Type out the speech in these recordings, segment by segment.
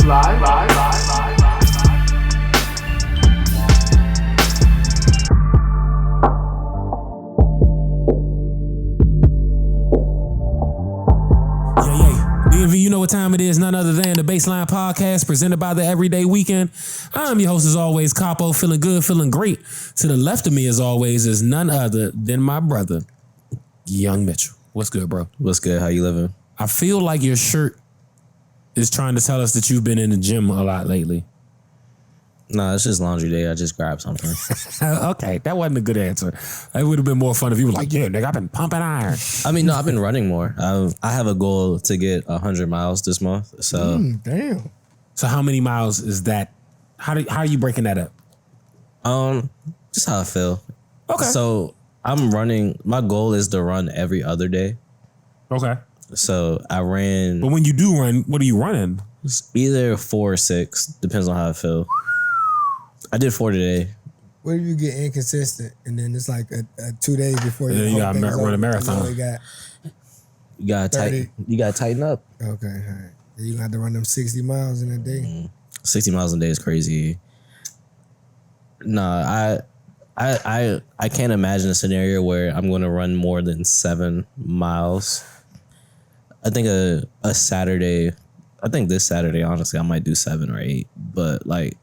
You know what time it is, none other than the BASSLINE Podcast presented by TheEvrydywknd. I'm your host as always, Capo, feeling good, feeling great. To the left of me as always is none other than my brother, Young Mitchell. What's good, bro? What's good? How you living? I feel like your shirt is trying to tell us that you've been in the gym a lot lately. Nah, it's just laundry day. I just grabbed something. Okay, that wasn't a good answer. It would have been more fun if you were like, yeah, nigga, I've been pumping iron. I mean, no, I've been running more. I have a goal to get 100 miles this month. So damn. So how many miles is that? How are you breaking that up? Just how I feel. Okay. So I'm running. My goal is to run every other day. Okay. So I ran. But when you do run, what are you running? Either 4 or 6, depends on how I feel. I did 4 today. What if you get inconsistent and then it's like a 2 days before you got to run a marathon? You gotta tighten up. Okay, all right. You gonna have to run them 60 miles in a day. 60 miles a day is crazy. Nah, I can't imagine a scenario where I'm going to run more than 7 miles. I think a Saturday. I think this Saturday, honestly, I might do 7 or 8. But like,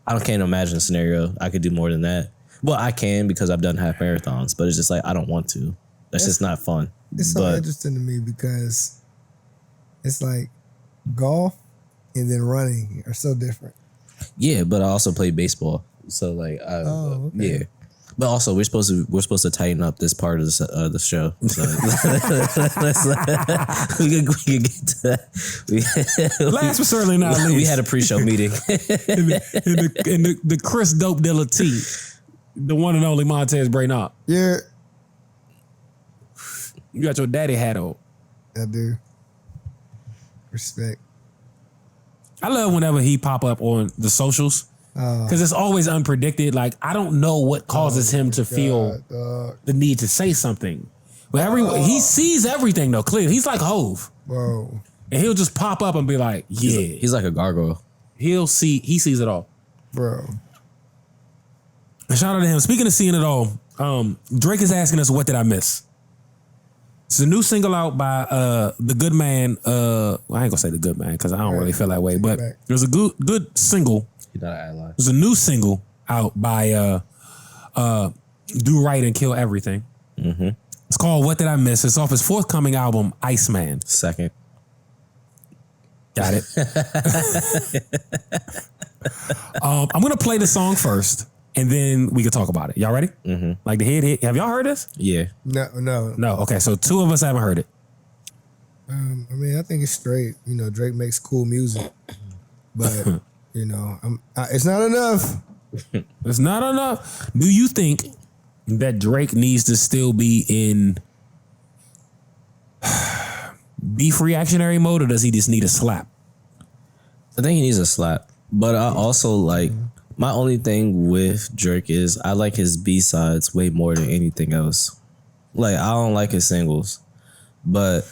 I can't imagine a scenario I could do more than that. Well, I can because I've done half marathons, but it's just like I don't want to. That's just not fun. It's so interesting to me because it's like golf and then running are so different. Yeah, but I also play baseball, so like, okay. Yeah. But also, we're supposed to tighten up this part of the show. So we can get to that. Last but certainly not least, we had a pre-show meeting. in the Chris Dope Dilla T, the one and only Montez Brainard. Yeah, you got your daddy hat on. I do. Respect. I love whenever he pop up on the socials. Because it's always unpredicted. Like, I don't know what causes him to feel the need to say something. But he sees everything, though, clearly. He's like Hove. Bro. And he'll just pop up and be like, yeah. He's like a gargoyle. He sees it all. Bro. And shout out to him. Speaking of seeing it all, Drake is asking us, what did I miss? It's a new single out by the good man. Well, I ain't gonna say the good man because I don't really feel that way. But there's a good single. There's a new single out by Do Right and Kill Everything. Mm-hmm. It's called What Did I Miss? It's off his forthcoming album, Iceman. Second. Got it. I'm going to play the song first, and then we can talk about it. Y'all ready? Mm-hmm. Like the hit. Have y'all heard this? Yeah. No. Okay, so 2 of us haven't heard it. I mean, I think it's straight. You know, Drake makes cool music. But... You know, it's not enough. It's not enough. Do you think that Drake needs to still be in beef reactionary mode, or does he just need a slap? I think he needs a slap. But I also like, my only thing with Drake is I like his B-sides way more than anything else. Like, I don't like his singles. But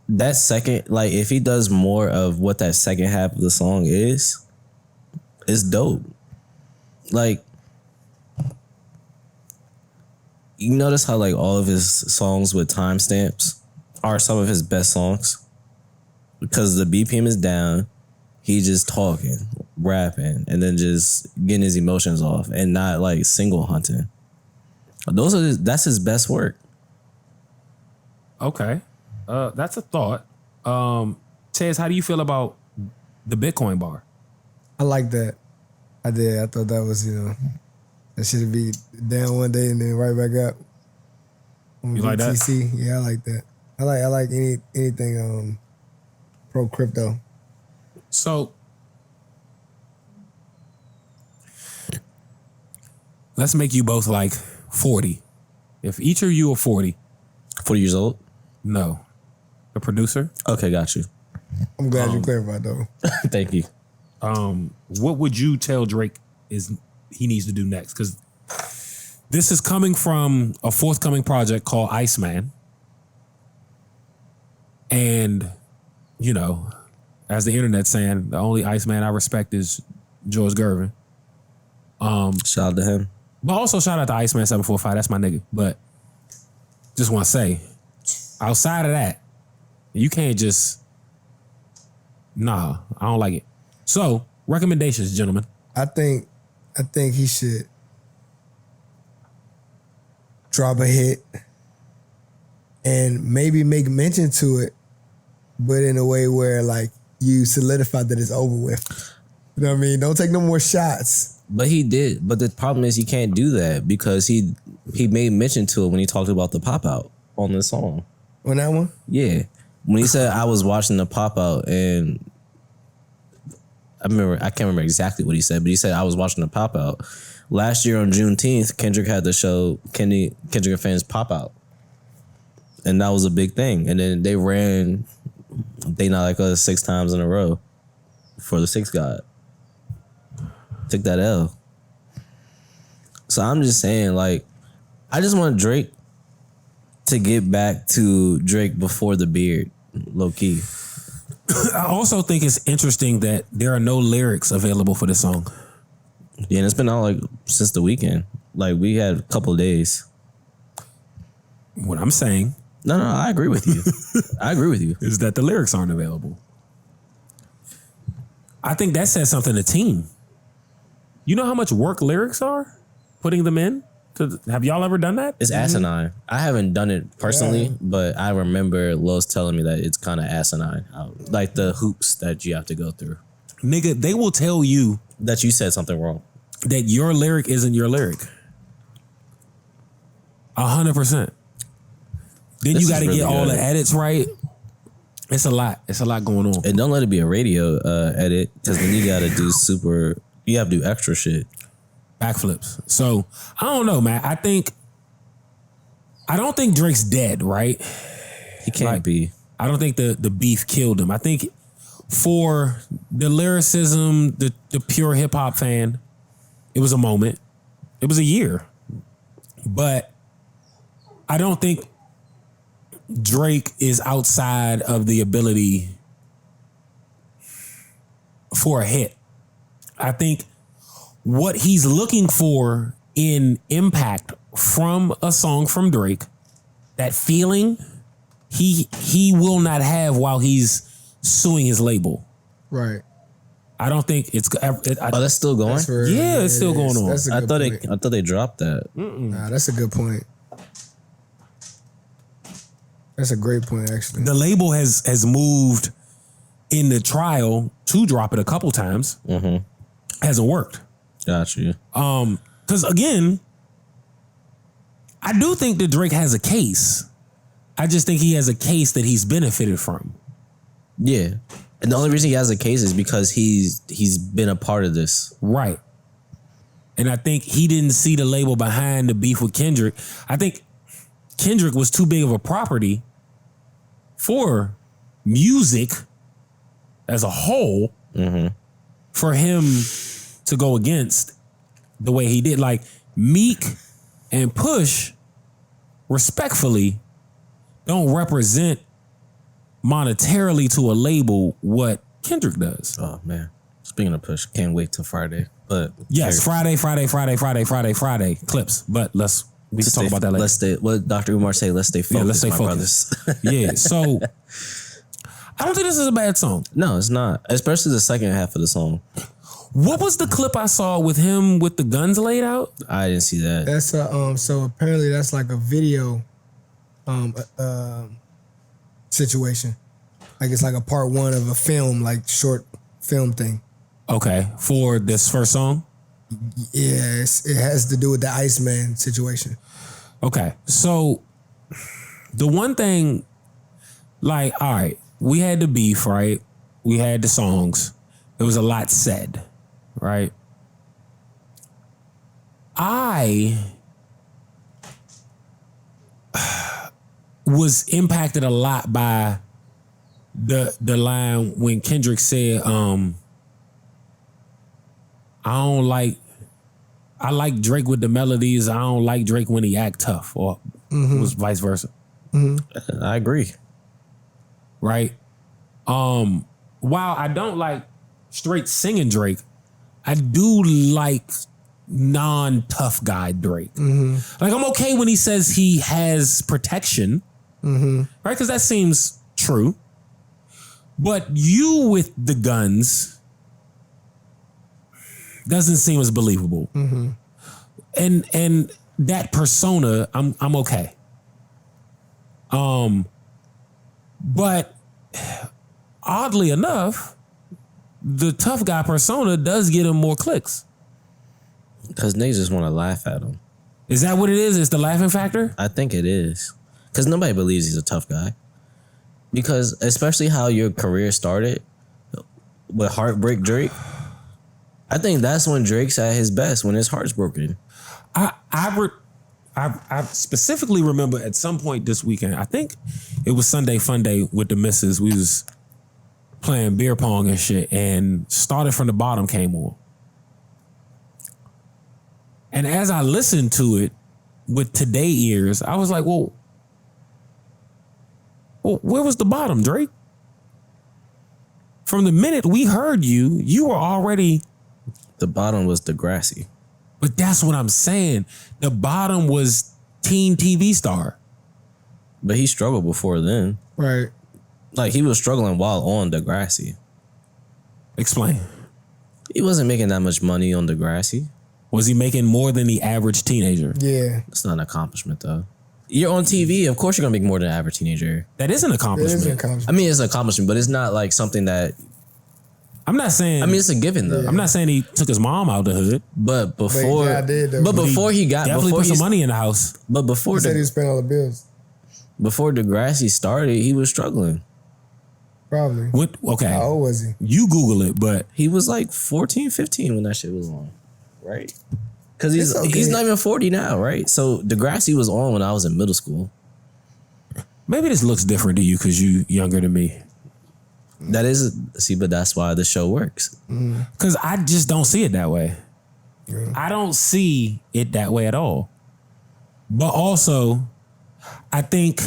that second, like, if he does more of what that second half of the song is, it's dope. Like, you notice how like all of his songs with timestamps are some of his best songs because the BPM is down. He just talking, rapping, and then just getting his emotions off and not like single hunting. That's his best work. Okay, that's a thought. Tez, how do you feel about the Bitcoin bar? I like that. I did. I thought that was, that should be down one day and then right back up. You like that? Yeah, I like that. I like anything pro crypto. So let's make you both like 40. If each of you are 40. 40 years old? No. The producer? Okay, got you. I'm glad you clarified though. Thank you. What would you tell Drake he needs to do next? Because this is coming from a forthcoming project called Iceman. And, as the internet's saying, the only Iceman I respect is George Gervin. Shout out to him. But also shout out to Iceman 745. That's my nigga. But just want to say, outside of that, you can't just. Nah, I don't like it. So recommendations, gentlemen. I think he should drop a hit and maybe make mention to it, but in a way where like you solidify that it's over with. You know what I mean? Don't take no more shots. But he did. But the problem is he can't do that because he made mention to it when he talked about the pop out on this song. On that one? Yeah. When he said I was watching the pop out and I can't remember exactly what he said, but he said I was watching the pop out. Last year on Juneteenth, Kendrick had the show Kendrick and Fans Pop Out. And that was a big thing. And then they ran They Not Like Us 6 times in a row for the Six God. Took that L. So I'm just saying, like, I just want Drake to get back to Drake before the beard, low key. I also think it's interesting that there are no lyrics available for this song. Yeah, and it's been out like since the weekend. Like we had a couple of days. What I'm saying No, I agree with you. I agree with you. is that the lyrics aren't available. I think that says something to team. You know how much work lyrics are? Putting them in? Have y'all ever done that? It's asinine. I haven't done it personally, but I remember Los telling me that it's kind of asinine. Like the hoops that you have to go through. Nigga, they will tell you That you said something wrong. that your lyric isn't your lyric. 100%. Then This you got to is really get all good. the edits right. It's a lot. It's a lot going on. And don't let it be a radio edit, because then you got to do you have to do extra shit. Backflips. So I don't know, man. I don't think Drake's dead, right? He can't be. I don't think the beef killed him. I think for the lyricism, the pure hip hop fan, it was a moment. It was a year. But I don't think Drake is outside of the ability for a hit. I think what he's looking for in impact from a song from Drake, that feeling, he will not have while he's suing his label. Right. I don't think it's. That's still going? Yeah, it's still going on. That's a I good point. thought they dropped that. Nah, that's a good point. That's a great point, actually. The label has moved in the trial to drop it a couple times. Mm-hmm. Hasn't worked. Got you. Because again, I do think that Drake has a case. I just think he has a case that he's benefited from. Yeah. And the only reason he has a case is because he's been a part of this. Right. And I think he didn't see the label behind the beef with Kendrick. I think Kendrick was too big of a property for music as a whole for him to go against the way he did. Like Meek and Push, respectfully, don't represent monetarily to a label what Kendrick does. Oh man. Speaking of Push, can't wait till Friday. But Yes, Friday clips. But we can talk about that later. Let's stay. What Dr. Umar say? Let's stay focused. Yeah, let's stay my focused. brothers. Yeah, so I don't think this is a bad song. No, it's not. Especially the second half of the song. What was the clip I saw with him with the guns laid out? I didn't see that. That's a so apparently that's like a video situation. Like it's like a part one of a film, like short film thing. Okay, for this first song? Yeah, it has to do with the Iceman situation. Okay, so the one thing, like, all right, we had the beef, right? We had the songs. There was a lot said, right? I was impacted a lot by the line when Kendrick said, I like Drake with the melodies. I don't like Drake when he act tough, or it was vice versa. I agree. Right? while I don't like straight singing Drake, I do like non-tough guy Drake. Like, I'm okay when he says he has protection, right? Because that seems true. But you with the guns doesn't seem as believable. And that persona, I'm okay. But oddly enough, the tough guy persona does get him more clicks. Because niggas just want to laugh at him. Is that what it is? It's the laughing factor? I think it is. Because nobody believes he's a tough guy. Because especially how your career started with Heartbreak Drake, I think that's when Drake's at his best, when his heart's broken. I specifically remember at some point this weekend, I think it was Sunday Fun Day with the missus. We was playing beer pong and shit, and Started From the Bottom came on. And as I listened to it with today ears, I was like, well, where was the bottom, Drake? From the minute we heard you were already... The bottom was Degrassi. But that's what I'm saying. The bottom was teen TV star. But he struggled before then. Right. Like, he was struggling while on Degrassi. Explain. He wasn't making that much money on Degrassi. Was he making more than the average teenager? Yeah. That's not an accomplishment, though. You're on TV. Of course you're going to make more than an average teenager. That is an accomplishment. I mean, it's an accomplishment, but it's not like something that... I'm not saying... I mean, it's a given, though. Yeah. I'm not saying he took his mom out the hood. But before... But he got... Definitely put some money in the house. But before... He said he spent all the bills. Before Degrassi started, he was struggling. Probably. What? Okay. How old was he? You Google it, but... He was like 14, 15 when that shit was on. Right? Because It's okay. he's not even 40 now, right? So Degrassi was on when I was in middle school. Maybe this looks different to you because you younger than me. That is... See, but that's why the show works. Because I just don't see it that way. Yeah. I don't see it that way at all. But also, I think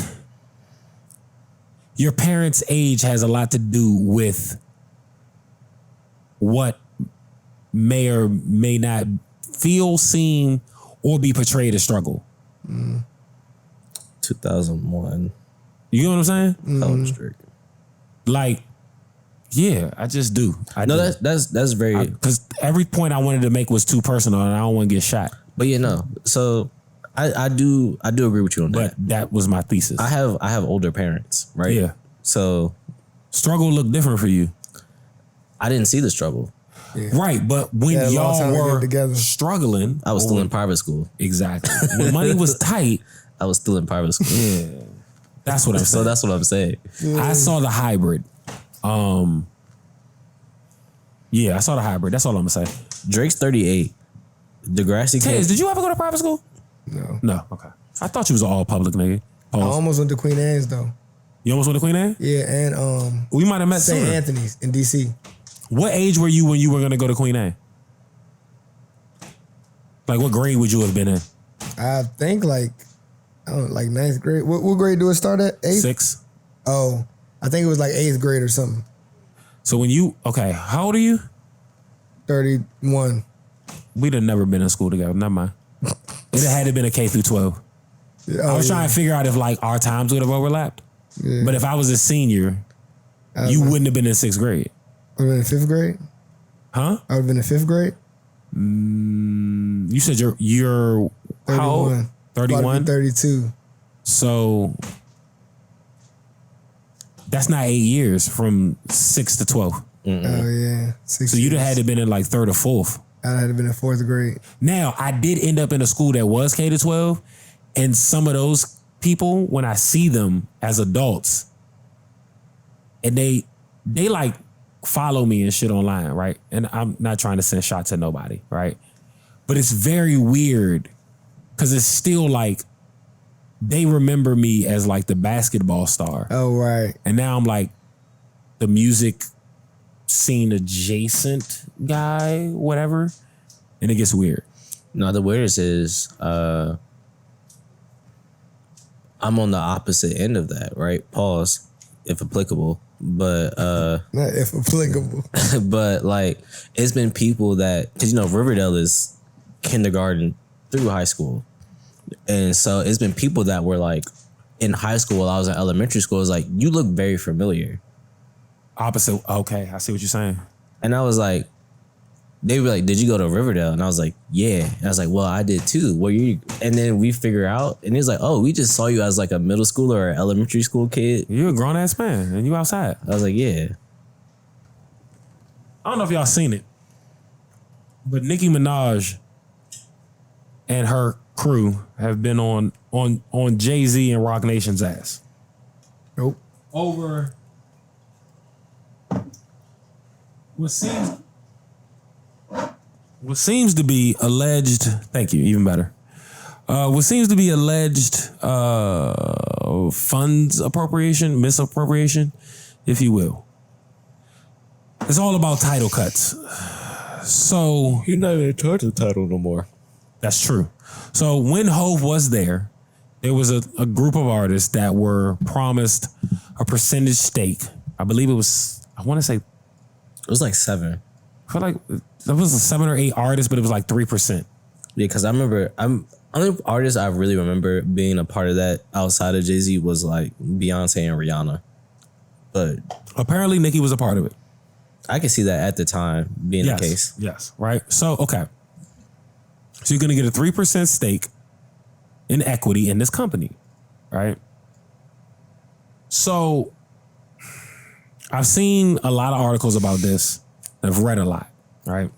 your parents' age has a lot to do with what may or may not feel, seem, or be portrayed as struggle. 2001. You know what I'm saying? Counter-Strike. Like, yeah, I just do. That's very... Because every point I wanted to make was too personal and I don't want to get shot. But you know, so I do agree with you on that. But that was my thesis. I have older parents, right? Yeah. So struggle looked different for you. I didn't see the struggle. Yeah. Right, but when Yeah, a long time y'all to get were together. struggling, I was still in private school. exactly. When money was tight, I was still in private school. yeah, that's what I'm So saying. that's what I'm saying. I saw the hybrid. Yeah, I saw the hybrid. That's all I'm gonna say. Drake's 38. Degrassi Tez, came. did you ever go to private school? No. No. Okay. I thought you was all public, nigga. I Pause. almost went to Queen Anne's though. You almost went to Queen Anne? Yeah, and We might have met St. sooner. Anthony's in DC. What age were you when you were gonna go to Queen Anne? Like, what grade would you have been in? I think like ninth grade. What grade do it start at? 8th? 6. Oh, I think it was like 8th grade or something. So when you how old are you? 31. We'd have never been in school together. Never mind. It had to have been a K through 12. Yeah, I was trying to figure out if like our times would have overlapped. Yeah. But if I was a senior, you wouldn't have been in 6th grade. I would have been in 5th grade. Huh? I would have been in 5th grade. You said you're 31. how old? 31? 32. So that's not 8 years from 6 to 12. Oh yeah. 6 So you'd have years. had to been in like 3rd or 4th. I'd have been in 4th grade. Now, I did end up in a school that was K to 12, and some of those people, when I see them as adults, and they like follow me and shit online, right? And I'm not trying to send shots at nobody, right? But it's very weird because it's still like they remember me as like the basketball star. Oh right. And now I'm like the music scene adjacent guy, whatever. And it gets weird. No, the weirdest is I'm on the opposite end of that, right? Pause, if applicable. but not if applicable. but like it's been people that, because you know Riverdale is kindergarten through high school, and so it's been people that were like in high school while I was in elementary school. It's like, you look very familiar. Opposite. Okay, I see what you're saying. And I was like, they were like, did you go to Riverdale? And I was like, yeah. And I was like, well, I did too. Where you? And then we figure out, and it's like, oh, we just saw you as like a middle schooler or elementary school kid. You're a grown ass man and you outside. I was like, yeah. I don't know if y'all seen it, but Nicki Minaj and her crew have been on Jay-Z and Roc Nation's ass. Nope. Over what seems to be alleged, thank you, even better. What seems to be alleged funds appropriation, misappropriation, if you will. It's all about title cuts. So You're not even in charge of the title no more. that's true. So when Hov was there was a group of artists that were promised a percentage stake. I believe it was, I want to say, It was like 7. I feel like there was 7 or 8 artists, but it was like 3%. Yeah, because I remember, only artist I really remember being a part of that outside of Jay-Z was like Beyonce and Rihanna. But Apparently Nicki was a part of it. I could see that at the time being the case. Yes, right? So, okay. So you're going to get a 3% stake in equity in this company, right? So I've seen a lot of articles about this. I've read a lot, right?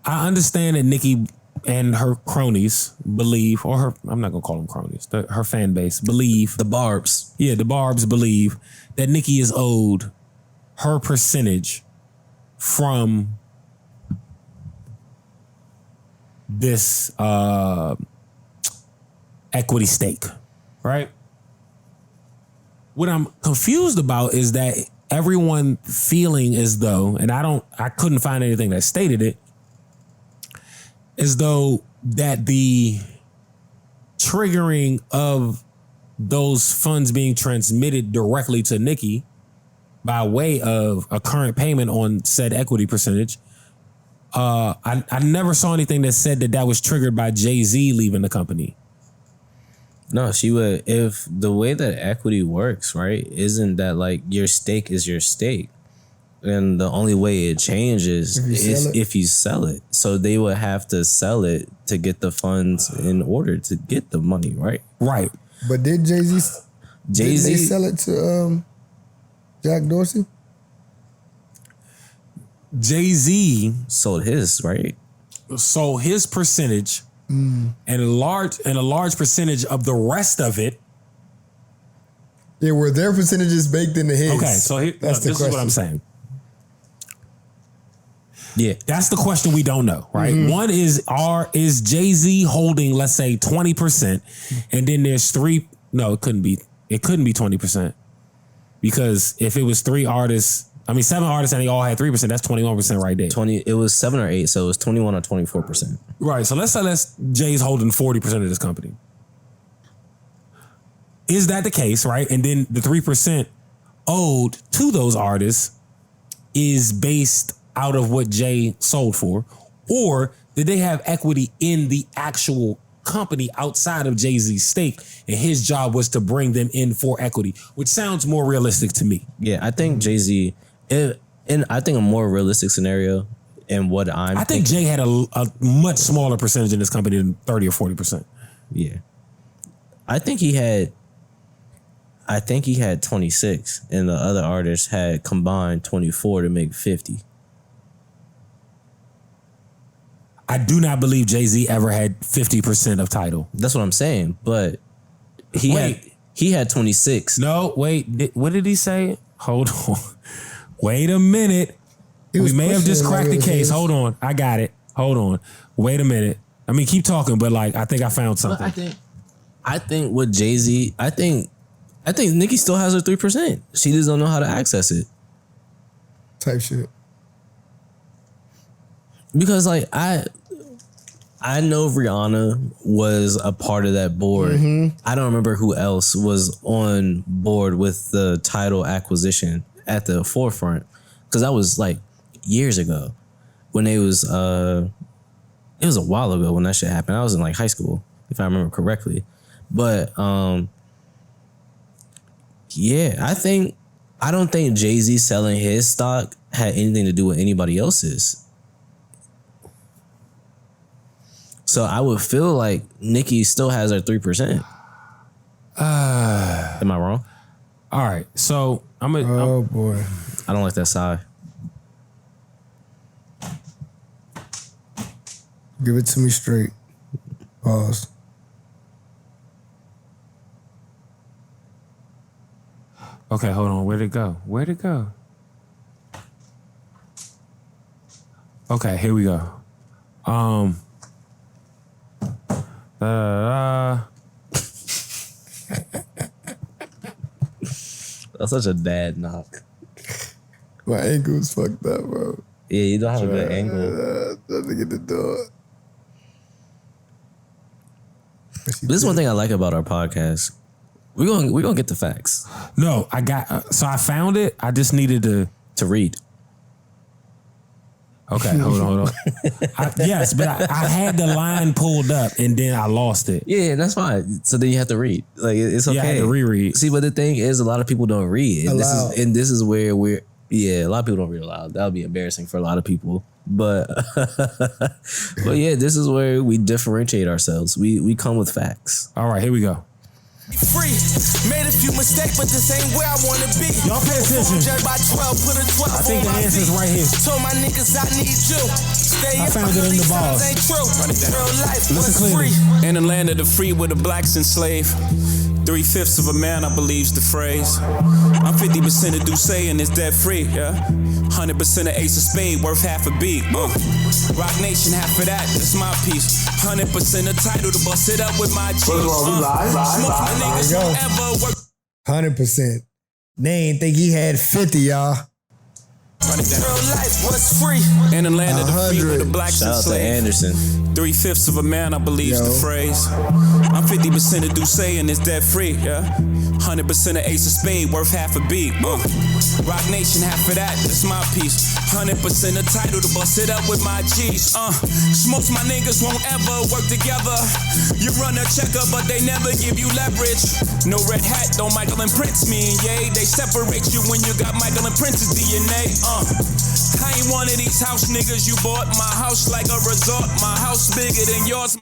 I understand that Nicki and her cronies believe, or her, I'm not going to call them cronies, her fan base believe. The Barbs. Yeah, the Barbs believe that Nicki is owed her percentage from this equity stake, right? What I'm confused about is that everyone feeling as though, and I couldn't find anything that stated it, as though that the triggering of those funds being transmitted directly to Nicki by way of a current payment on said equity percentage. I never saw anything that said that was triggered by Jay-Z leaving the company. No, she would, if the way that equity works, right, isn't that like your stake is your stake. And the only way it changes is if you sell it. So they would have to sell it to get the funds in order to get the money, right? Right. But did Jay-Z they sell it to Jack Dorsey? Jay-Z sold his, right? Sold his percentage and a large percentage of the rest of it. Yeah, were their percentages baked into his? Okay, so this is what I'm saying. Yeah. That's the question we don't know, right? Mm-hmm. One is Jay-Z holding, let's say, 20%, and then there's 3, no, it couldn't be 20%. Because if it was 7 artists and they all had 3%, that's 21% right there. It was 7 or 8, so it was 21 or 24%. Right. So let's say Jay's holding 40% of this company. Is that the case, right? And then the 3% owed to those artists is based out of what Jay sold for? Or did they have equity in the actual company outside of Jay-Z's stake, and his job was to bring them in for equity, which sounds more realistic to me. Yeah, I think Jay-Z, and I think a more realistic scenario and what I think Jay had a much smaller percentage in this company than 30 or 40%. Yeah. I think he had 26 and the other artists had combined 24 to make 50. I do not believe Jay-Z ever had 50% of Tidal. That's what I'm saying, but he had 26. No, wait. What did he say? Hold on. Wait a minute. We may have just cracked the case. Hold on. I got it. Hold on. Wait a minute. I mean, keep talking, but like, I think I found something. I think with Jay-Z, I think Nicki still has her 3%. She just don't know how to access it. Type shit. Because like I I know Rihanna was a part of that board. I don't remember who else was on board with the Tidal acquisition at the forefront, because that was like years ago when it was a while ago when that shit happened. I was in like high school, if I remember correctly. But yeah, I don't think Jay-Z selling his stock had anything to do with anybody else's. So I would feel like Nicki still has her 3%. Am I wrong? All right, so boy. I don't like that sigh. Give it to me straight. Pause. Okay, hold on. Where'd it go? Okay, here we go. That's such a dad knock. My ankle's fucked up, bro. Yeah, you don't have a good angle. Trying to get the door. This is one thing I like about our podcast. We're gonna get the facts No, I got. So I found it. I just needed to read. Okay, hold on. Yes, but I had the line pulled up and then I lost it. Yeah, that's fine. So then you have to read. Like, it's okay. Yeah, I had to reread. See, but the thing is, a lot of people don't read, and this is where a lot of people don't read aloud. That would be embarrassing for a lot of people. But but yeah, this is where we differentiate ourselves. We come with facts. All right, here we go. Free. Made a few mistakes, but this ain't where I wanna be. Y'all pay attention. By 12, put a 12 I think the answer's right here. Told my niggas I need you. Stay I found it in the bars. Ain't true. Real life was Listen clearly. free. In the land of the free where the blacks enslaved, 3/5 of a man, I believe's the phrase. I'm 50% of Duce and it's debt free, yeah. 100% of Ace of Spade, worth half a beat. Rock Nation, half of that, that's my piece. 100% of Tidal to bust it up with my G's. Smoke my niggas won't ever work. 100%. They ain't think he had 50, y'all. Real life was free. In the land of the free where the 100. blacks Shout out to enslaved. Anderson. 3/5 of a man, I believe's Yo. the phrase. I'm 50% of Duce and it's debt free, yeah. 100% of Ace of Spade, worth half a beat. Rock Nation, half of that, that's my piece. 100% of Tidal to bust it up with my G's. Smokes my niggas won't ever work together. You run a checker, but they never give you leverage. No red hat, don't Michael and Prince me and yay. They separate you when you got Michael and Prince's DNA. I ain't one of these house niggas you bought. My house like a resort. My house bigger than yours.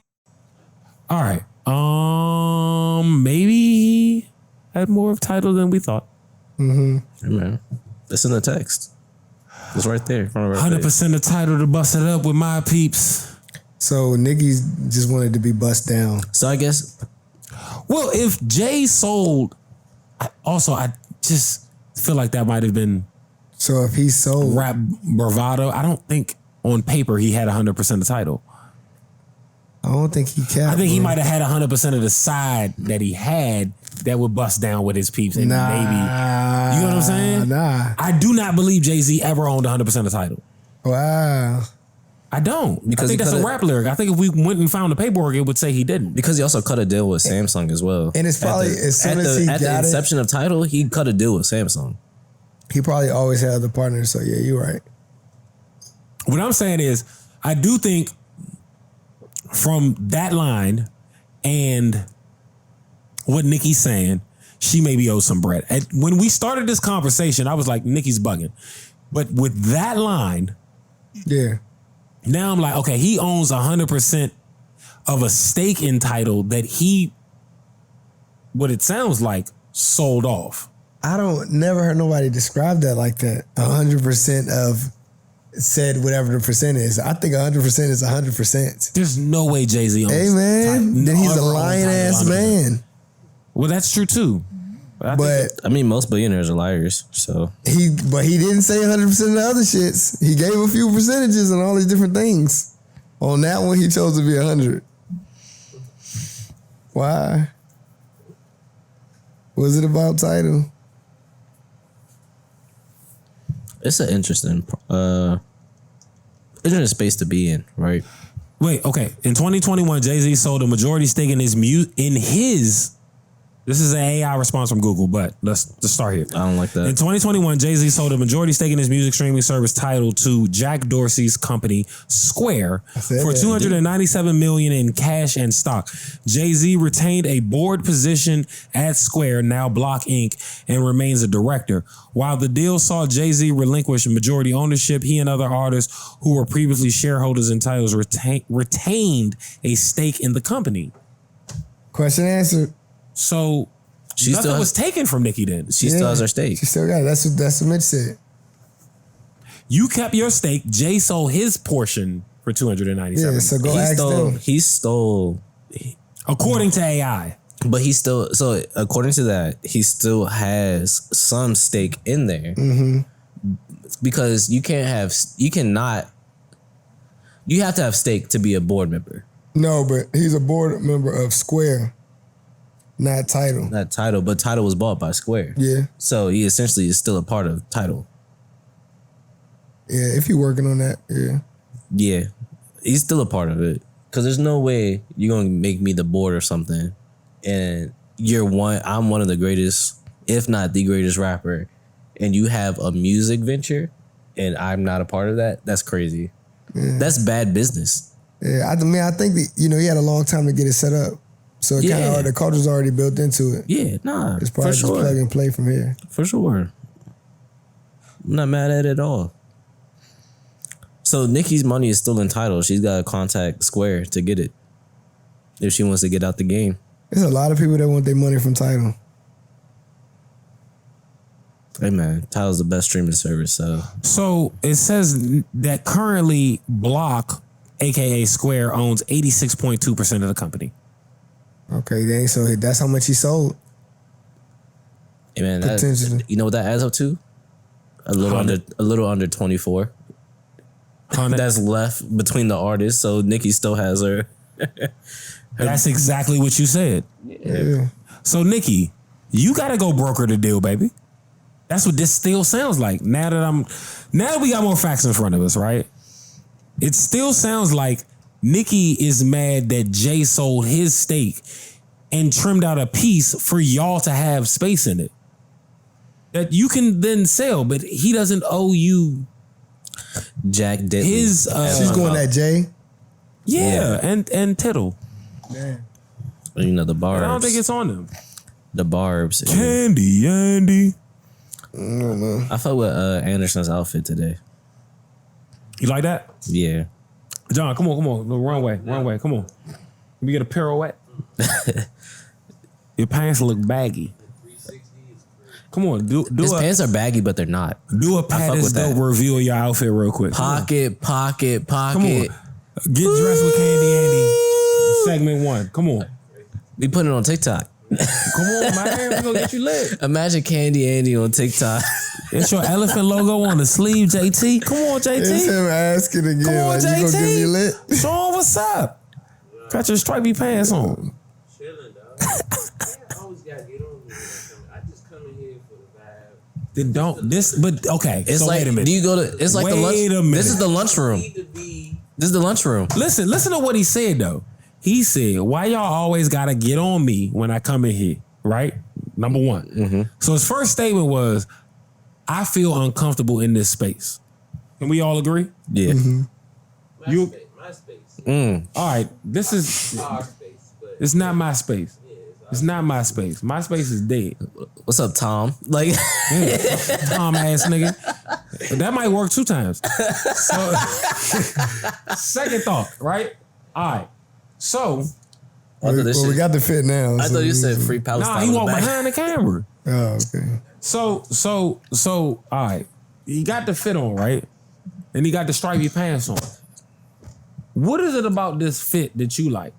All right. Maybe he had more of Tidal than we thought. Hey, man, it's in the text. It's right there in front of our 100% of Tidal to bust it up with my peeps. So Nicki just wanted to be bust down. So I guess Well, if Jay sold, I just feel like that might have been So if he sold, rap bravado. I don't think on paper he had 100% of Tidal. I don't think he capped. I think he bro. might have had 100% of the side that he had that would bust down with his peeps. And Nah, maybe, you know what I'm saying? Nah. I do not believe Jay-Z ever owned 100% of Tidal. Wow. I don't. Because I think he that's a coulda- rap lyric. I think if we went and found the paperwork, it would say he didn't. because he also cut a deal with Samsung as well. And it's probably as soon as he at the got it, inception of Tidal, he cut a deal with Samsung. he probably always had other partners. So yeah, you're right. What I'm saying is, I do think from that line and what Nicki's saying, she maybe owes some bread. When we started this conversation, I was like, Nicki's bugging. But with that line, Yeah. now I'm like, okay, he owns 100% of a stake in Tidal that he, what it sounds like, sold off. I never heard nobody describe that like that. 100% of said whatever the percent is. I think 100% is 100%. There's no way Jay-Z owns Hey man, then he's a lying ass man. Well, that's true too. But I mean, most billionaires are liars. So he didn't say 100% of the other shits. He gave a few percentages and all these different things. On that one, he chose to be 100. Why? Was it about Tidal? it's an interesting space to be in, right? Wait, okay. In 2021, Jay-Z sold a majority stake in his This is an AI response from Google, but let's start here. I don't like that. In 2021, Jay-Z sold a majority stake in his music streaming service Tidal to Jack Dorsey's company Square for $297 million in cash and stock. Jay-Z retained a board position at Square, now Block Inc., and remains a director. While the deal saw Jay-Z relinquish majority ownership, he and other artists who were previously shareholders in Tidal retained a stake in the company. Question answered. So nothing was taken from Nicki then. She still has her stake. She still got it. That's what Mitch said. You kept your stake. Jay sold his portion for $297. Yeah, so go ask them. He stole. According to AI. But he still, so according to that, he still has some stake in there. Mm-hmm. Because you have to have stake to be a board member. No, but he's a board member of Square. Not Tidal. Not Tidal, but Tidal was bought by Square. Yeah. So he essentially is still a part of Tidal. Yeah, if you're working on that, yeah. Yeah. He's still a part of it. Because there's no way you're going to make me the board or something. And I'm one of the greatest, if not the greatest rapper. And you have a music venture and I'm not a part of that. That's crazy. Yeah. That's bad business. Yeah, I think that, he had a long time to get it set up. So it kind of the culture's already built into it. Yeah, nah. It's probably just plug and play from here. For sure. I'm not mad at it at all. So Nicki's money is still entitled. She's got to contact Square to get it if she wants to get out the game. There's a lot of people that want their money from Tidal. Hey man, Tidal's the best streaming service. So it says that currently Block, aka Square, owns 86.2% of the company. Okay, dang. So that's how much he sold. Hey man, you know what that adds up to? A little under 24. That's left between the artists. So Nicki still has her. That's exactly what you said. Yeah. So Nicki, you gotta go broker the deal, baby. That's what this still sounds like. Now that we got more facts in front of us, right? It still sounds like Nicki is mad that Jay sold his stake and trimmed out a piece for y'all to have space in it that you can then sell, but he doesn't owe you. Jack did his. She's going at Jay. Yeah, and Tidal. Man. The barbs. I don't think it's on them. The barbs. Candy, Andy. I don't know. I felt with Anderson's outfit today. You like that? Yeah. John, come on. The runway, come on. Let me get a pirouette. Your pants look baggy. Come on, do his pants are baggy, but they're not. Do a Pattis Dope review of your outfit real quick. Pocket. Come on. Get dressed with Candy Andy. Segment 1. Come on. We put it on TikTok. Come on, man. We're gonna get you lit. Imagine Candy Andy on TikTok. It's your elephant logo on the sleeve, JT. Come on, JT. It's him asking again. Come on, like, JT. You gonna get me lit? Show him what's up. Got your stripy pants on. Chilling, dog. I always gotta get on here. I just come in here for the vibe. Okay. It's so like, wait a minute. do you go to? It's like the lunch. This is the lunchroom. This is the lunchroom. Listen to what he said though. He said, "Why y'all always gotta get on me when I come in here?" Right? Number one. Mm-hmm. So his first statement was, "I feel uncomfortable in this space." Can we all agree? Yeah. Mm-hmm. My space. All right. This is. Our space, but It's not my space. It's not my space. My space is dead. What's up, Tom? Like, Yeah, Tom ass nigga. That might work 2 times. So, second thought, right? All right. So, we got the fit now. I thought you said free Palestine. nah, he walked behind the camera. Oh, okay. So, all right. He got the fit on, right? And he got the stripy pants on. What is it about this fit that you like?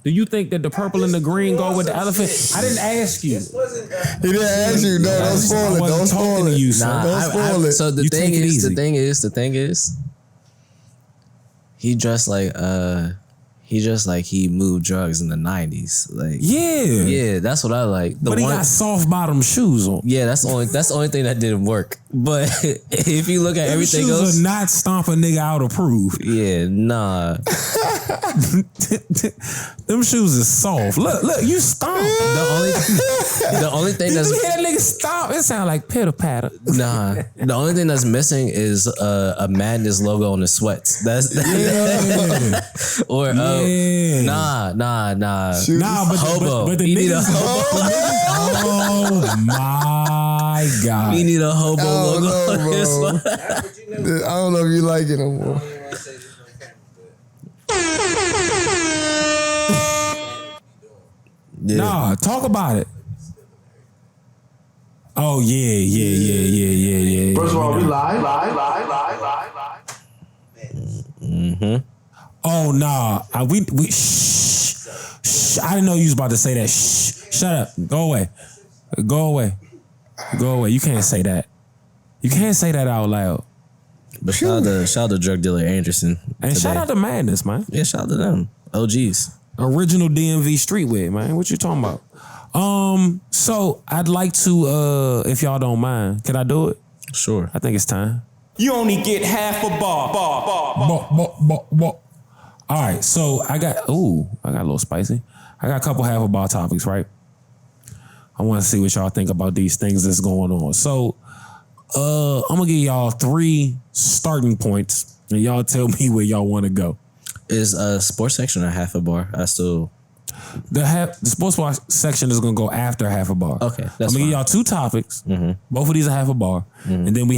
Do you think that the purple and the green go with the elephant? I didn't ask you. He didn't ask you. No, don't spoil it. Don't spoil it. You, son. Don't spoil it. So the thing is, he dressed like He just like he moved drugs in the 90s. Like Yeah. that's what I like. But he got soft bottom shoes on. Yeah, that's the only thing that didn't work. But if you look at everything shoes else, would not stomp a nigga out approved. yeah, nah. Them shoes is soft. Look, you stomp. The only thing Did that's you hear that nigga stomp? It sound like pitter patter. nah. The only thing that's missing is a Madness logo on the sweats. That's or nah. Nah, but Hobo. but the You need a niggas, hobo. oh my god. You need a hobo Oh, logo. no, on bro. this one. I don't know if you like it no more. Yeah. Nah, talk about it. Oh yeah. First of all, we live. Oh nah, we shh. I didn't know you was about to say that. Shh, shut up. Go away. You can't say that. You can't say that out loud. But shout out to drug dealer Anderson. And today. shout out to Madness, man. Yeah, shout out to them. OGs. Original DMV streetwear, man. What you talking about? So I'd like to, if y'all don't mind, can I do it? Sure. I think it's time. You only get half a bar. All right, so I got a little spicy. I got a couple half a bar topics, right? I want to see what y'all think about these things that's going on. So, I'm gonna give y'all 3 starting points, and y'all tell me where y'all want to go. Is a sports section or half a bar? The sports bar section is gonna go after half a bar. Okay, I'm gonna give y'all 2 topics. Mm-hmm. Both of these are half a bar, and then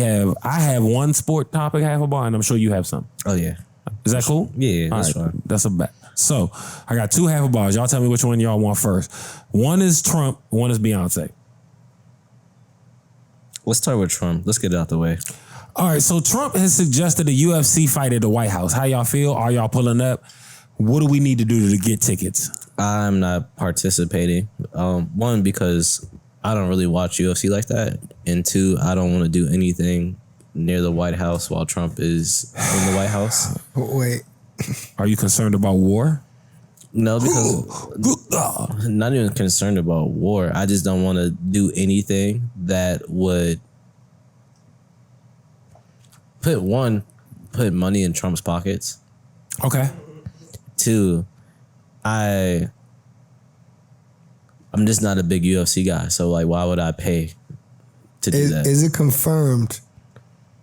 I have 1 sport topic half a bar, and I'm sure you have some. Oh yeah. Is that cool? Yeah, all that's right, fine. That's a bet. So I got 2 half a bars. Y'all tell me which one y'all want first. One is Trump. One is Beyonce. Let's start with Trump. Let's get it out the way. All right. So Trump has suggested a UFC fight at the White House. How y'all feel? Are y'all pulling up? What do we need to do to get tickets? I'm not participating. 1, because I don't really watch UFC like that, and 2, I don't want to do anything near the White House while Trump is in the White House. Wait. Are you concerned about war? No, because not even concerned about war. I just don't want to do anything that would put money in Trump's pockets. Okay. 2, I'm just not a big UFC guy, so like, why would I pay to do that? Is it confirmed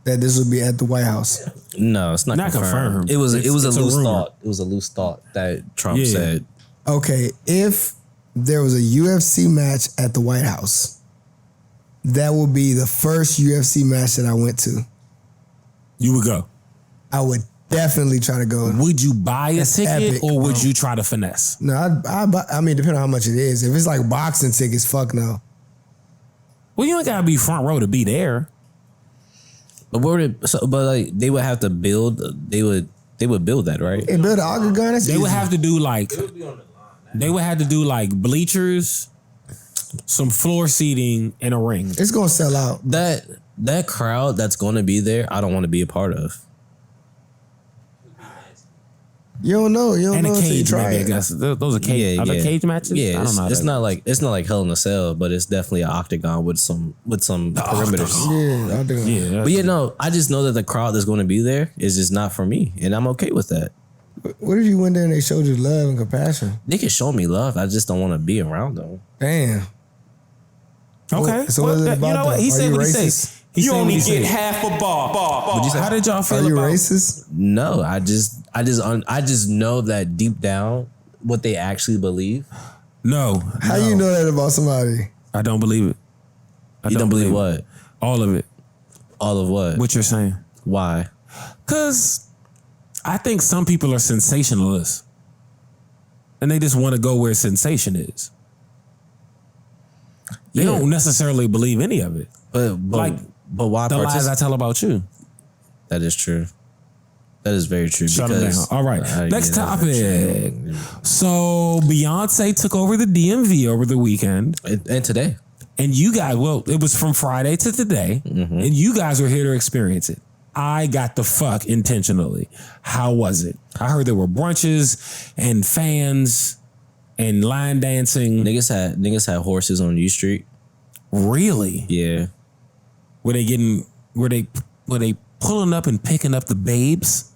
that this will be at the White House? No, it's not confirmed. It was a loose thought. It was a loose thought that Trump said. Okay, if there was a UFC match at the White House, that would be the first UFC match that I went to. You would go. I would definitely try to go. Would you buy a ticket epic, or would bro. you try to finesse? No, I mean, depending on how much it is. If it's like boxing tickets, fuck no. Well, you ain't gotta be front row to be there. But like they would have to build. They would build that, right? Hey, build an octagon. That's They easy. would have to do like bleachers, some floor seating, and a ring. It's gonna sell out. That crowd that's going to be there, I don't want to be a part of. You don't know. You don't And know a until you cage, try maybe, I it. guess. Those are cage. Are they cage matches? Yeah, I don't know. it's not like Hell in a Cell, but it's definitely an octagon with some perimeters. Yeah, octagon. Yeah. But I just know that the crowd that's going to be there is just not for me, and I'm okay with that. What if you went there and they showed you love and compassion? They can show me love. I just don't want to be around them. Damn. Okay. So what is it about you know what? that? He Are said you what he racist? said. He You said only what he get said. half a bar. How did y'all feel Are you about racist? No, I just know that deep down what they actually believe. No. How you know that about somebody? I don't believe it. You don't believe it. what? All of it. All of what? What you're saying. Why? Because I think some people are sensationalists. And they just want to go where sensation is. They Yeah. don't necessarily believe any of it. But why The lies I tell about you. That is true. That is very true. Shut them because, down. All right. Next topic. So Beyonce took over the DMV over the weekend. And today. And you guys, well, it was from Friday to today. And you guys were here to experience it. I got the fuck intentionally. How was it? I heard there were brunches and fans and line dancing. Niggas had horses on U Street. Really? Yeah. Were they pulling up and picking up the babes?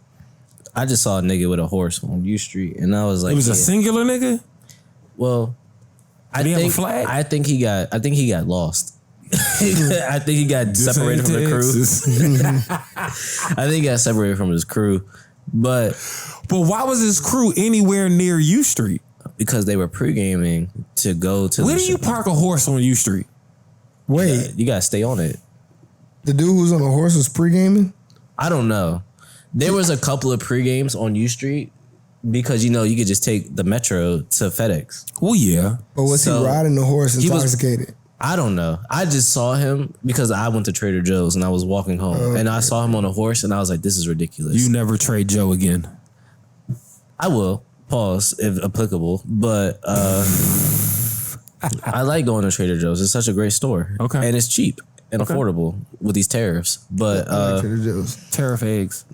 I just saw a nigga with a horse on U Street, and I was like, It was a singular nigga? Well, Did he have a flag? I think he got lost. I think he got separated from the crew. I think he got separated from his crew. But why was his crew anywhere near U Street? Because they were pre-gaming to go to Where do you park a horse on U Street? Wait, you gotta stay on it. the dude who's on the horse was pre-gaming? I don't know. There was a couple of pre-games on U Street because, you know, you could just take the metro to FedEx. Well, yeah. But was he riding the horse intoxicated? I don't know. I just saw him because I went to Trader Joe's and I was walking home and I saw him on a horse and I was like, this is ridiculous. You never trade Joe again. I will. Pause if applicable. But I like going to Trader Joe's. It's such a great store. Okay. And it's cheap and affordable with these tariffs. But Trader Joe's. Tariff eggs.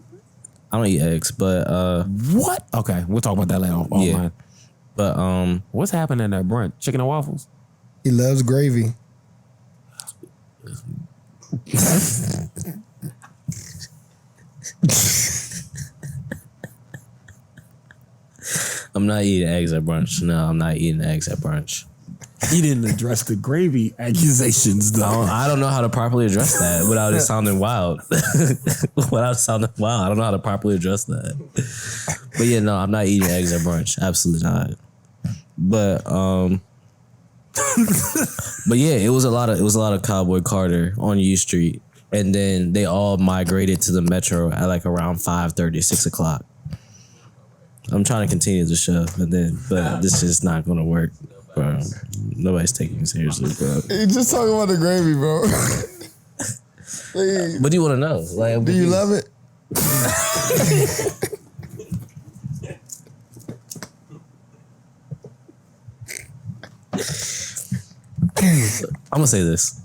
I don't eat eggs, but What? Okay, we'll talk about that later offline. yeah. But What's happening at brunch? Chicken and waffles? He loves gravy. I'm not eating eggs at brunch. No, I'm not eating eggs at brunch. He didn't address the gravy accusations, though. I don't know how to properly address that without it sounding wild. Without sounding wild, I don't know how to properly address that. But yeah, no, I'm not eating eggs at brunch. Absolutely not. But but yeah, it was a lot of Cowboy Carter on U Street, and then they all migrated to the metro at like around 5:30, 6 o'clock. I'm trying to continue the show, but this is not going to work, bro. Nobody's taking me seriously, bro. He just talking about the gravy, bro. Please. What do you want to know? Like, Do you love it? I'm gonna say this.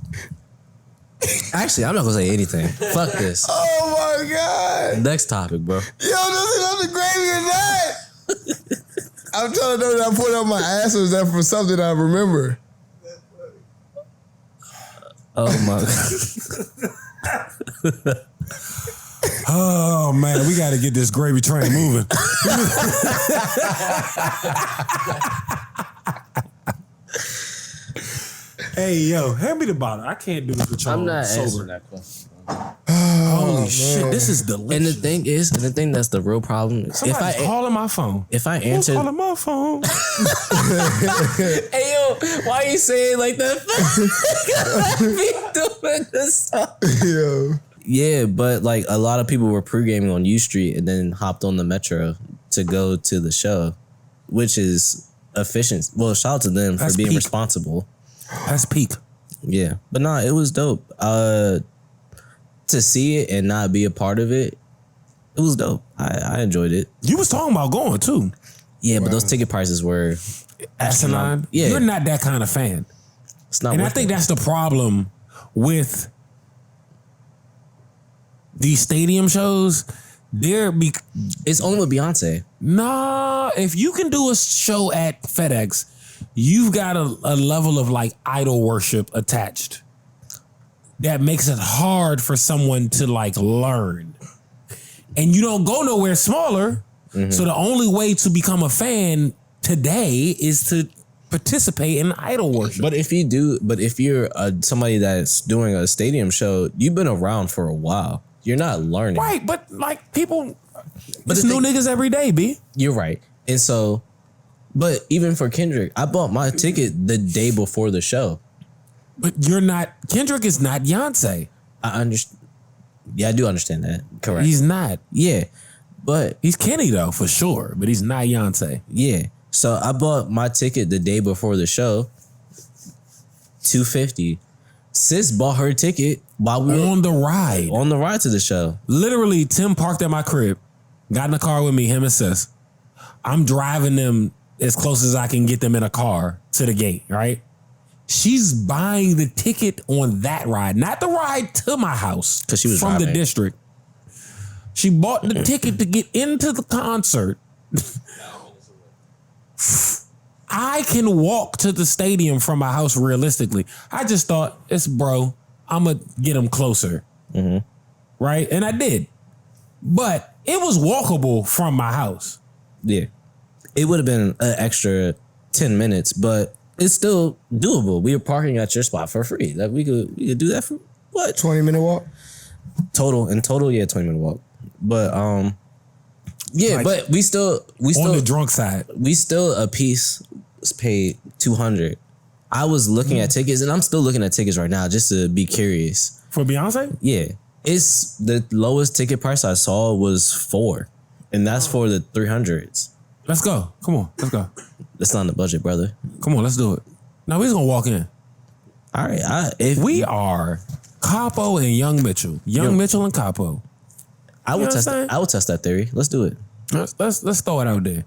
Actually, I'm not gonna say anything. Fuck this. Oh my God. Next topic, bro. Yo, does he love the gravy or not? I'm trying to know that I put it on my ass or is that for something I remember? Oh my God. Oh, man, we got to get this gravy train moving. Hey, yo, hand me the bottle. I can't do this with y'all I'm not sober. answering that question. Holy shit, this is delicious. And the thing that's the real problem is Somebody's calling my phone. if I Who's answer, calling my phone? hey yo, why you saying like that? Be doing this. Yo. Yeah, but like a lot of people were pre-gaming on U Street and then hopped on the metro to go to the show, which is efficient. Well, shout out to them That's for being peak. responsible. That's peak. Yeah, but nah, it was dope. To see it and not be a part of it, it was dope. I enjoyed it. You was talking about going, too. Yeah, but those ticket prices were Asinine. Yeah. You're not that kind of fan. it's not. And I worth think it. that's the problem with these stadium shows. It's only with Beyonce. Nah, if you can do a show at FedEx, you've got a level of like idol worship attached that makes it hard for someone to like learn. And you don't go nowhere smaller. Mm-hmm. So the only way to become a fan today is to participate in idol worship. But if you're somebody that's doing a stadium show, you've been around for a while. You're not learning. Right, but like people, But it's the new thing- niggas every day, B. You're right. And so, but even for Kendrick, I bought my ticket the day before the show. But Kendrick is not Beyonce. I understand. Yeah, I do understand that. Correct. He's not. Yeah. But He's Kenny though, for sure, but he's not Beyonce. yeah. So I bought my ticket the day before the show. $250. Sis bought her ticket while we were On the ride. on the ride to the show. Literally, Tim parked at my crib, got in the car with me, him and sis. I'm driving them as close as I can get them in a car to the gate, right? She's buying the ticket on that ride, not the ride to my house. 'Cause she was from driving. the district. She bought the ticket to get into the concert. I can walk to the stadium from my house realistically. I just thought, it's bro, I'm going to get him closer. Right? And I did. But it was walkable from my house. Yeah. It would have been an extra 10 minutes, but it's still doable. We were parking at your spot for free. Like we could do that for what? 20-minute walk? In total, yeah, 20-minute walk. But yeah, like, but we still on the drunk side. We still a piece paid $200. I was looking at tickets, and I'm still looking at tickets right now just to be curious. For Beyonce? Yeah. It's the lowest ticket price I saw was $4. And that's for the 300s. Let's go. Come on, let's go. That's not on the budget, brother. Come on, let's do it. Now we're just gonna walk in. All right. If we are Capo and Young Mitchell. Mitchell and Capo. I would test that theory. Let's do it. Let's throw it out there.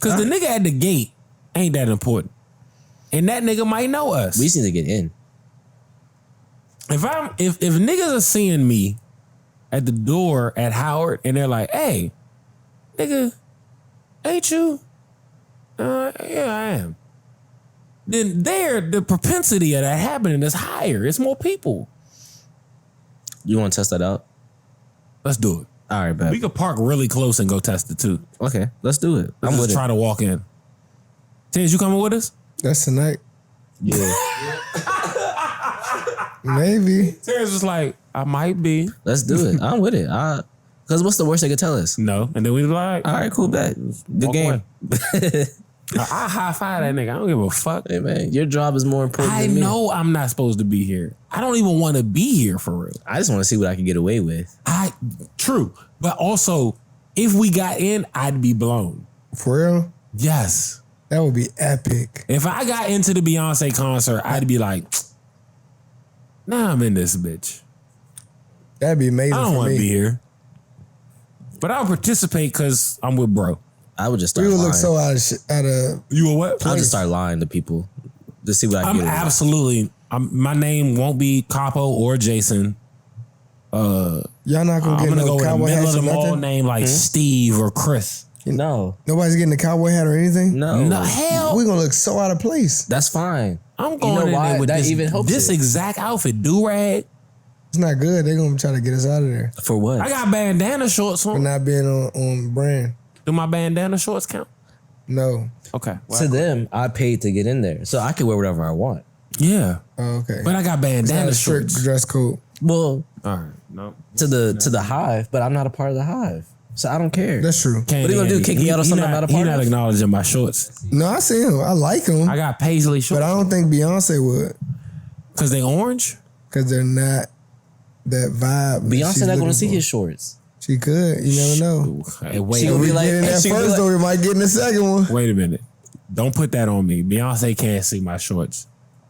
Cause the nigga at the gate ain't that important. And that nigga might know us. We just need to get in. If niggas are seeing me at the door at Howard and they're like, hey, nigga, ain't you? Yeah, I am. Then the propensity of that happening is higher. It's more people. You want to test that out? Let's do it. All right, bet. We could park really close and go test it too. Okay, let's do it. I'm just try to walk in. Tiz, you coming with us? That's tonight. Yeah. Maybe. Tiz was like, I might be. Let's do it. I'm with it. Because what's the worst they could tell us? No. And then we be like, all right, cool, bet. Good game. I high five that nigga. I don't give a fuck. Hey, man, your job is more important than me. I know I'm not supposed to be here. I don't even want to be here for real. I just want to see what I can get away with. True. But also, if we got in, I'd be blown. For real? Yes. That would be epic. If I got into the Beyonce concert, I'd be like, nah, I'm in this bitch. That'd be amazing. I don't want to be here. But I'll participate because I'm with bro. I would just start lying. We would look so out of You a what? I'll just start lying to people to see what I can get. Absolutely. My name won't be Capo or Jason. Y'all not gonna get I'm gonna no go in the cowboy middle hat of or them all nothing? name like Steve or Chris. No. Nobody's getting a cowboy hat or anything? No. Hell. We're gonna look so out of place. That's fine. I'm going in there with this exact outfit, do-rag. It's not good. They're gonna try to get us out of there. For what? I got bandana shorts on. For not being on brand. Do my bandana shorts count? No. Okay. To them, I paid to get in there. So I can wear whatever I want. Yeah. Oh, okay. But I got bandana it's not a shorts. strict dress code. Well, all right. No. To the hive, but I'm not a part of the hive. So I don't care. That's true. What are you gonna do? Kick me out of something I'm not a part of? He's not acknowledging my shorts. No, I see him. I like him. I got paisley shorts. But I don't think Beyonce would. Cause they orange? Cause they're not that vibe. Beyonce not gonna see his shorts. She could. You never know. Hey, wait. She gonna be like, in that first one, we might get in the second one. Wait a minute. Don't put that on me. Beyonce can't see my shorts.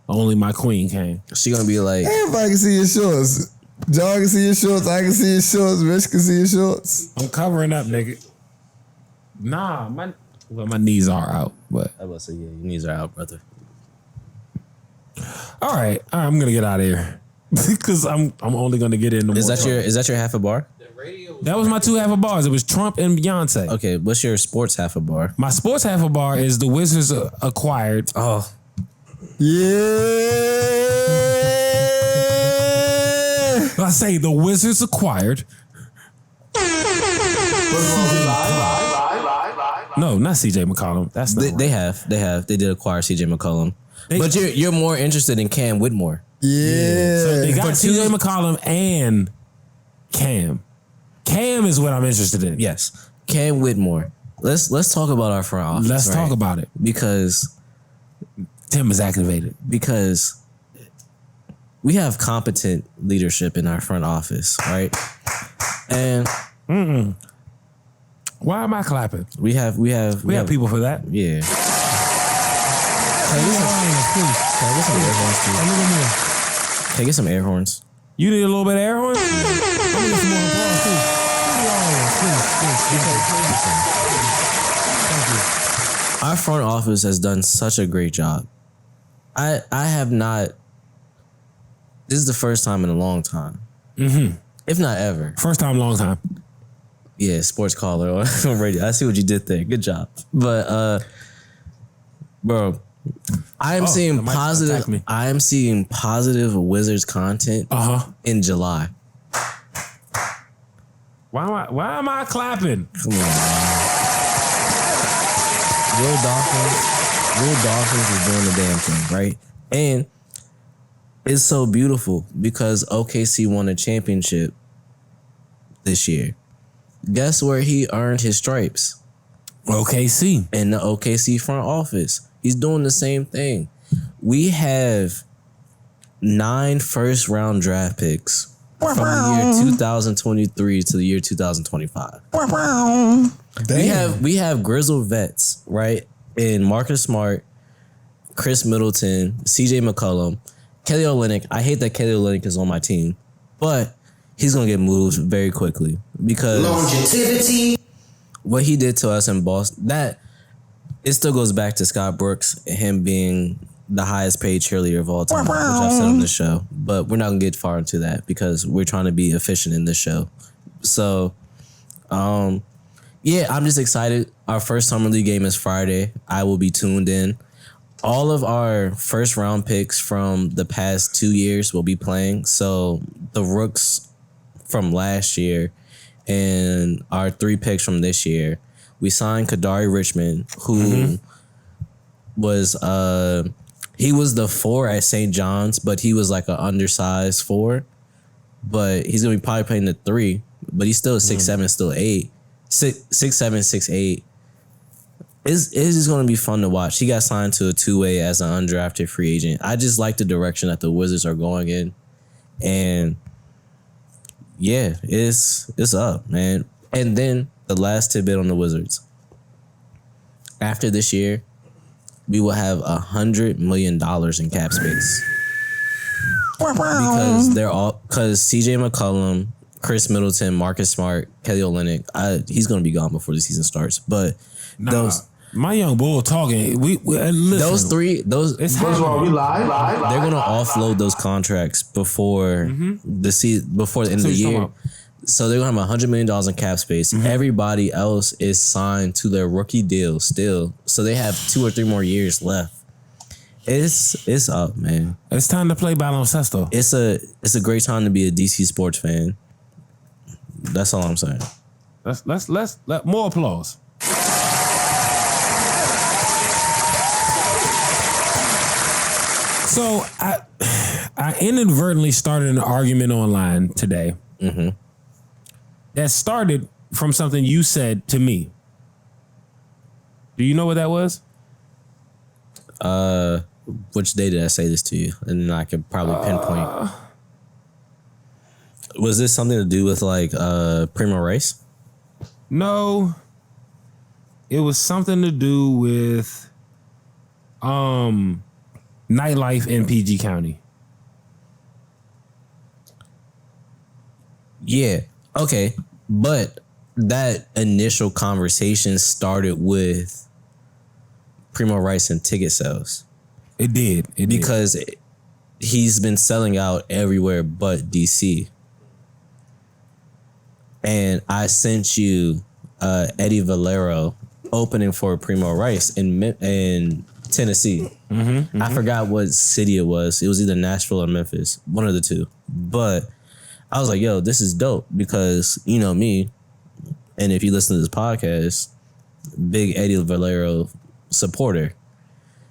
Only my queen can. She gonna be like, everybody can see your shorts. John can see your shorts. I can see your shorts. Rich can see your shorts. I'm covering up, nigga. Nah, my knees are out. But I was say, yeah, your knees are out, brother. All right, I'm gonna get out of here because I'm only gonna get in. Is that your half a bar? That was my 2 half a bars. It was Trump and Beyonce. Okay, what's your sports half a bar? My sports half a bar is the Wizards acquired. Oh, yeah. I say the Wizards acquired. No, not CJ McCollum. That's not they did acquire CJ McCollum. But you're more interested in Cam Whitmore. Yeah. So they got CJ McCollum and Cam. Cam is what I'm interested in. Yes, Cam Whitmore. Let's talk about our front office. Let's talk about it because Tim is activated. Because we have competent leadership in our front office, right? And why am I clapping? we have people for that. Yeah. Can I get some air horns? You need a little bit of air horns? I'm gonna get some more applause too. Thank you. Our front office has done such a great job. I have not. This is the first time in a long time, if not ever. First time, long time. Yeah, sports caller on radio. I see what you did there. Good job. But bro, I am seeing positive. I am seeing positive Wizards content in July. Why am I clapping? Come on, man. Real Dolphins is doing the damn thing, right? And it's so beautiful because OKC won a championship this year. Guess where he earned his stripes? OKC. In the OKC front office. He's doing the same thing. We have 9 first-round draft picks from the year 2023 to the year 2025. We have grizzled vets, right? In Marcus Smart, Chris Middleton, CJ McCollum, Kelly Olynyk. I hate that Kelly Olynyk is on my team, but he's gonna get moved very quickly because longevity. What he did to us in Boston, that it still goes back to Scott Brooks and him being the highest paid cheerleader of all time, which I've said on this show. But we're not gonna get far into that because we're trying to be efficient in this show. So, yeah, I'm just excited. Our first Summer League game is Friday. I will be tuned in. All of our first round picks from the past 2 years will be playing. So the rooks from last year and our 3 picks from this year. We signed Kadari Richmond, who was he was the 4 at St. John's, but he was like an undersized 4. But he's gonna be probably playing the 3, but he's still 6'7", still 8. 6'7", 6'8". It's just going to be fun to watch. He got signed to a 2-way as an undrafted free agent. I just like the direction that the Wizards are going in. And yeah, it's up, man. And then the last tidbit on the Wizards. After this year, we will have $100 million in cap space. Because CJ McCollum, Chris Middleton, Marcus Smart, Kelly Olynyk, he's going to be gone before the season starts. But my young bull talking. We listen, those 3. First of all, we live. They're going to offload those contracts before before the end of the year. So they're going to have $100 million in cap space. Everybody else is signed to their rookie deal still. So they have 2 or 3 more years left. It's up, man. It's time to play baloncesto. It's a great time to be a DC sports fan. That's all I'm saying. Let's more applause. So I inadvertently started an argument online today that started from something you said to me. Do you know what that was? Which day did I say this to you? And then I could probably pinpoint. Was this something to do with like Primo Rice? No. It was something to do with nightlife in PG County. Yeah. Okay. But that initial conversation started with Primo Rice and ticket sales. It did. Because he's been selling out everywhere but DC. And I sent you Eddie Valero opening for Primo Rice in Tennessee. I forgot what city it was. It was either Nashville or Memphis, one of the two. But I was like, yo, this is dope because, you know me, and if you listen to this podcast, big Eddie Valero supporter.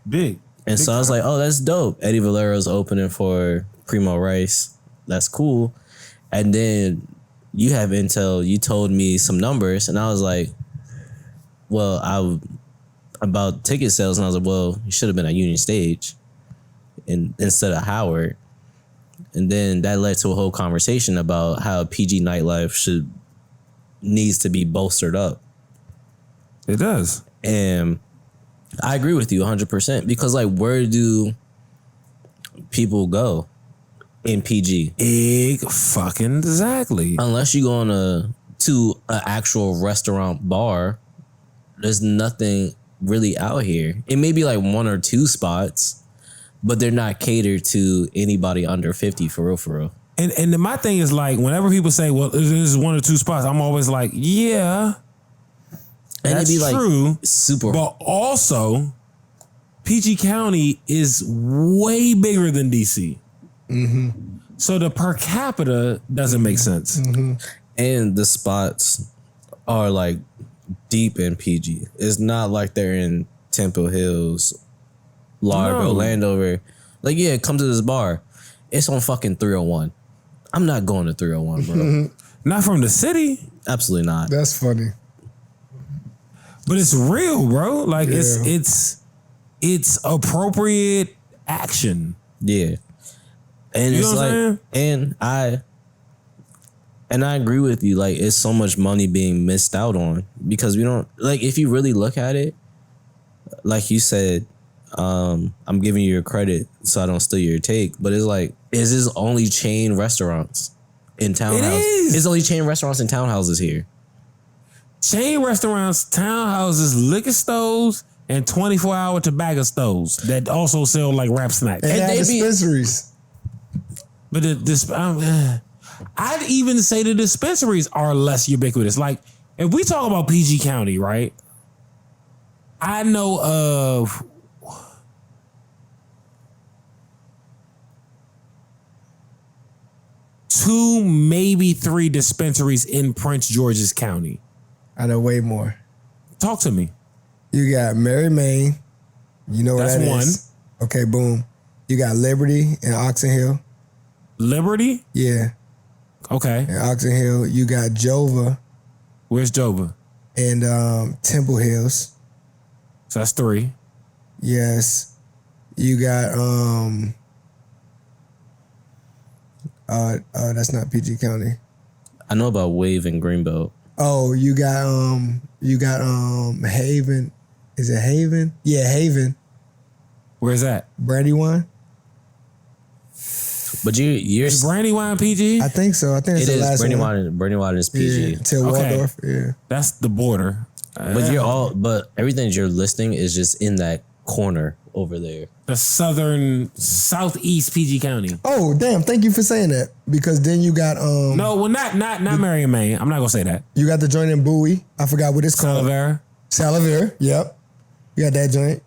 Big. And so I was like, oh, that's dope. Eddie Valero's opening for Primo Rice. That's cool. And then you have intel. You told me some numbers, and I was like, well, about ticket sales, and I was like, well, you should have been at Union Stage instead of Howard. And then that led to a whole conversation about how PG nightlife needs to be bolstered up. It does. And I agree with you 100% because, like, where do people go in PG? Exactly. Unless you go to an actual restaurant bar, there's nothing really out here. It may be like 1 or 2 spots, but they're not catered to anybody under 50 for real. And my thing is like, whenever people say, well, this is 1 or 2 spots, I'm always like, yeah, And that's it'd be like true. super. But also, PG County is way bigger than DC. Mm-hmm. So the per capita doesn't make sense. Mm-hmm. And the spots are like deep in PG. It's not like they're in Temple Hills, Largo, No. Landover. Like, yeah, come to this bar. It's on fucking 301. I'm not going to 301, bro. Not from the city, Absolutely not. That's funny. but it's real, bro. Like Yeah. it's appropriate action. Yeah. And You it's know what I'm like, and I agree with you. Like, it's so much money being missed out on because we don't, like, if you really look at it, like you said, I'm giving you your credit so I don't steal your take, but it's like, is this only chain restaurants in townhouses? is. It's only chain restaurants in townhouses here. Chain restaurants, townhouses, liquor stores, and 24-hour tobacco stores that also sell like wrap snacks. And they have they be- dispensaries. But I'd even say the dispensaries are less ubiquitous. Like, if we talk about PG County, right? I know of two, maybe 3 dispensaries in Prince George's County. I know way more. Talk to me. You got Mary Main. You know what That's that one. is. Okay, boom. You got Liberty and Oxon Hill. Liberty? Yeah, Okay. and Oxon Hill. You got Jova Where's Jova? and Temple Hills. So that's 3. Yes. You got that's not PG County. I know about Wave and Greenbelt. Oh, you got Haven. Is it Haven? Yeah, Haven. Where's that? Brandywine? But you're Is Brandywine PG? I think so. I think it's it the is last one. Brandywine is PG. Yeah, till Okay. Waldorf. Yeah. That's the border. But everything that you're listing is just in that corner over there. The southeast PG County. Oh, damn. Thank you for saying that. Because then you got No, well, not Marion, Maine. I'm not gonna say that. you got the joint in Bowie. I forgot what it's called. Talavera. Salavera. Yep. You got that joint.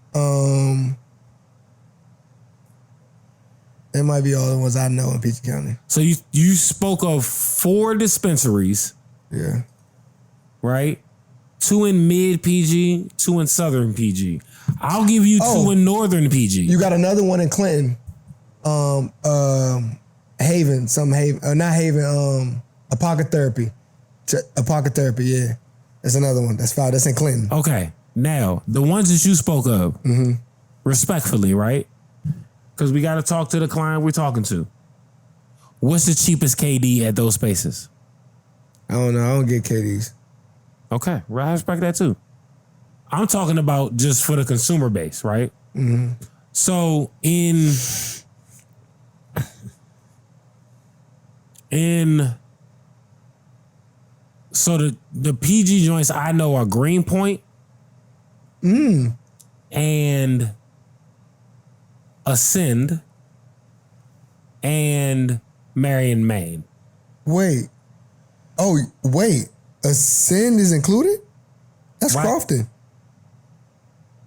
It might be all the ones I know in PG County. So you spoke of 4 dispensaries, Yeah. right? 2 in mid PG, 2 in southern PG. I'll give you 2 in northern PG. You got another one in Clinton. Haven, not Haven, Apocotherapy. Apocotherapy, yeah. That's another one. That's 5. That's in Clinton. Okay. Now, the ones that you spoke of, respectfully, right? Because we got to talk to the client we're talking to. What's the cheapest KD at those spaces? I don't know. I don't get KDs. Okay. Well, I respect that too. I'm talking about just for the consumer base, right? Mm-hmm. So so the PG joints I know are Greenpoint and Ascend and Marion, Maine. Wait. Oh, wait. Ascend is included? That's Right. Crofton.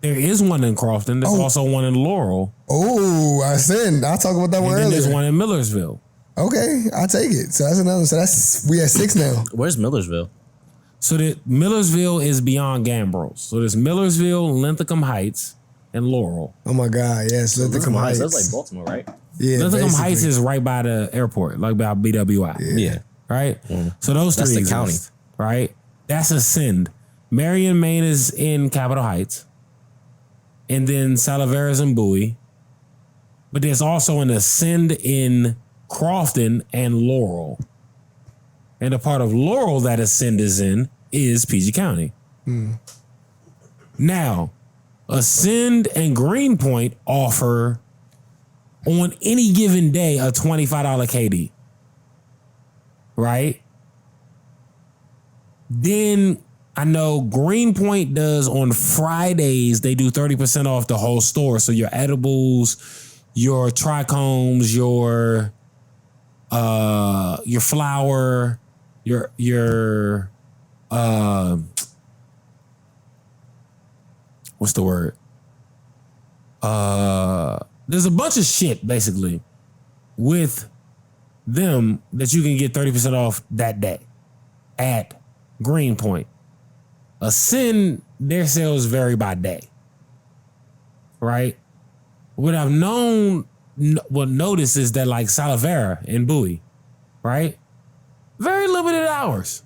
There is one in Crofton. There's also one in Laurel. Oh, Ascend. I'll talk about that one And then earlier. there's one in Millersville. Okay, I'll take it. So that's another. So we at 6 now. Where's Millersville? So that Millersville is beyond Gambros. So there's Millersville, Linthicum Heights, and Laurel. Oh my God, yes. Linthicum Heights. That's like Baltimore, right? Yeah, Linthicum basically. Heights is right by the airport, like by BWI. Yeah. Right? So those 3 That's the exist, county. right? That's Ascend. Marion, Maine is in Capitol Heights. And then Salavera's in Bowie. But there's also an Ascend in Crofton and Laurel. And the part of Laurel that Ascend is in is PG County. Now, Ascend and Greenpoint offer on any given day a $25 KD. Right? Then I know Greenpoint does on Fridays, they do 30% off the whole store. So your edibles, your trichomes, your your flour, your what's the word? There's a bunch of shit basically with them that you can get 30% off that day at Greenpoint. Ascend, their sales vary by day, right? What I've noticed is that like Salavera and Bowie, right? Very limited hours.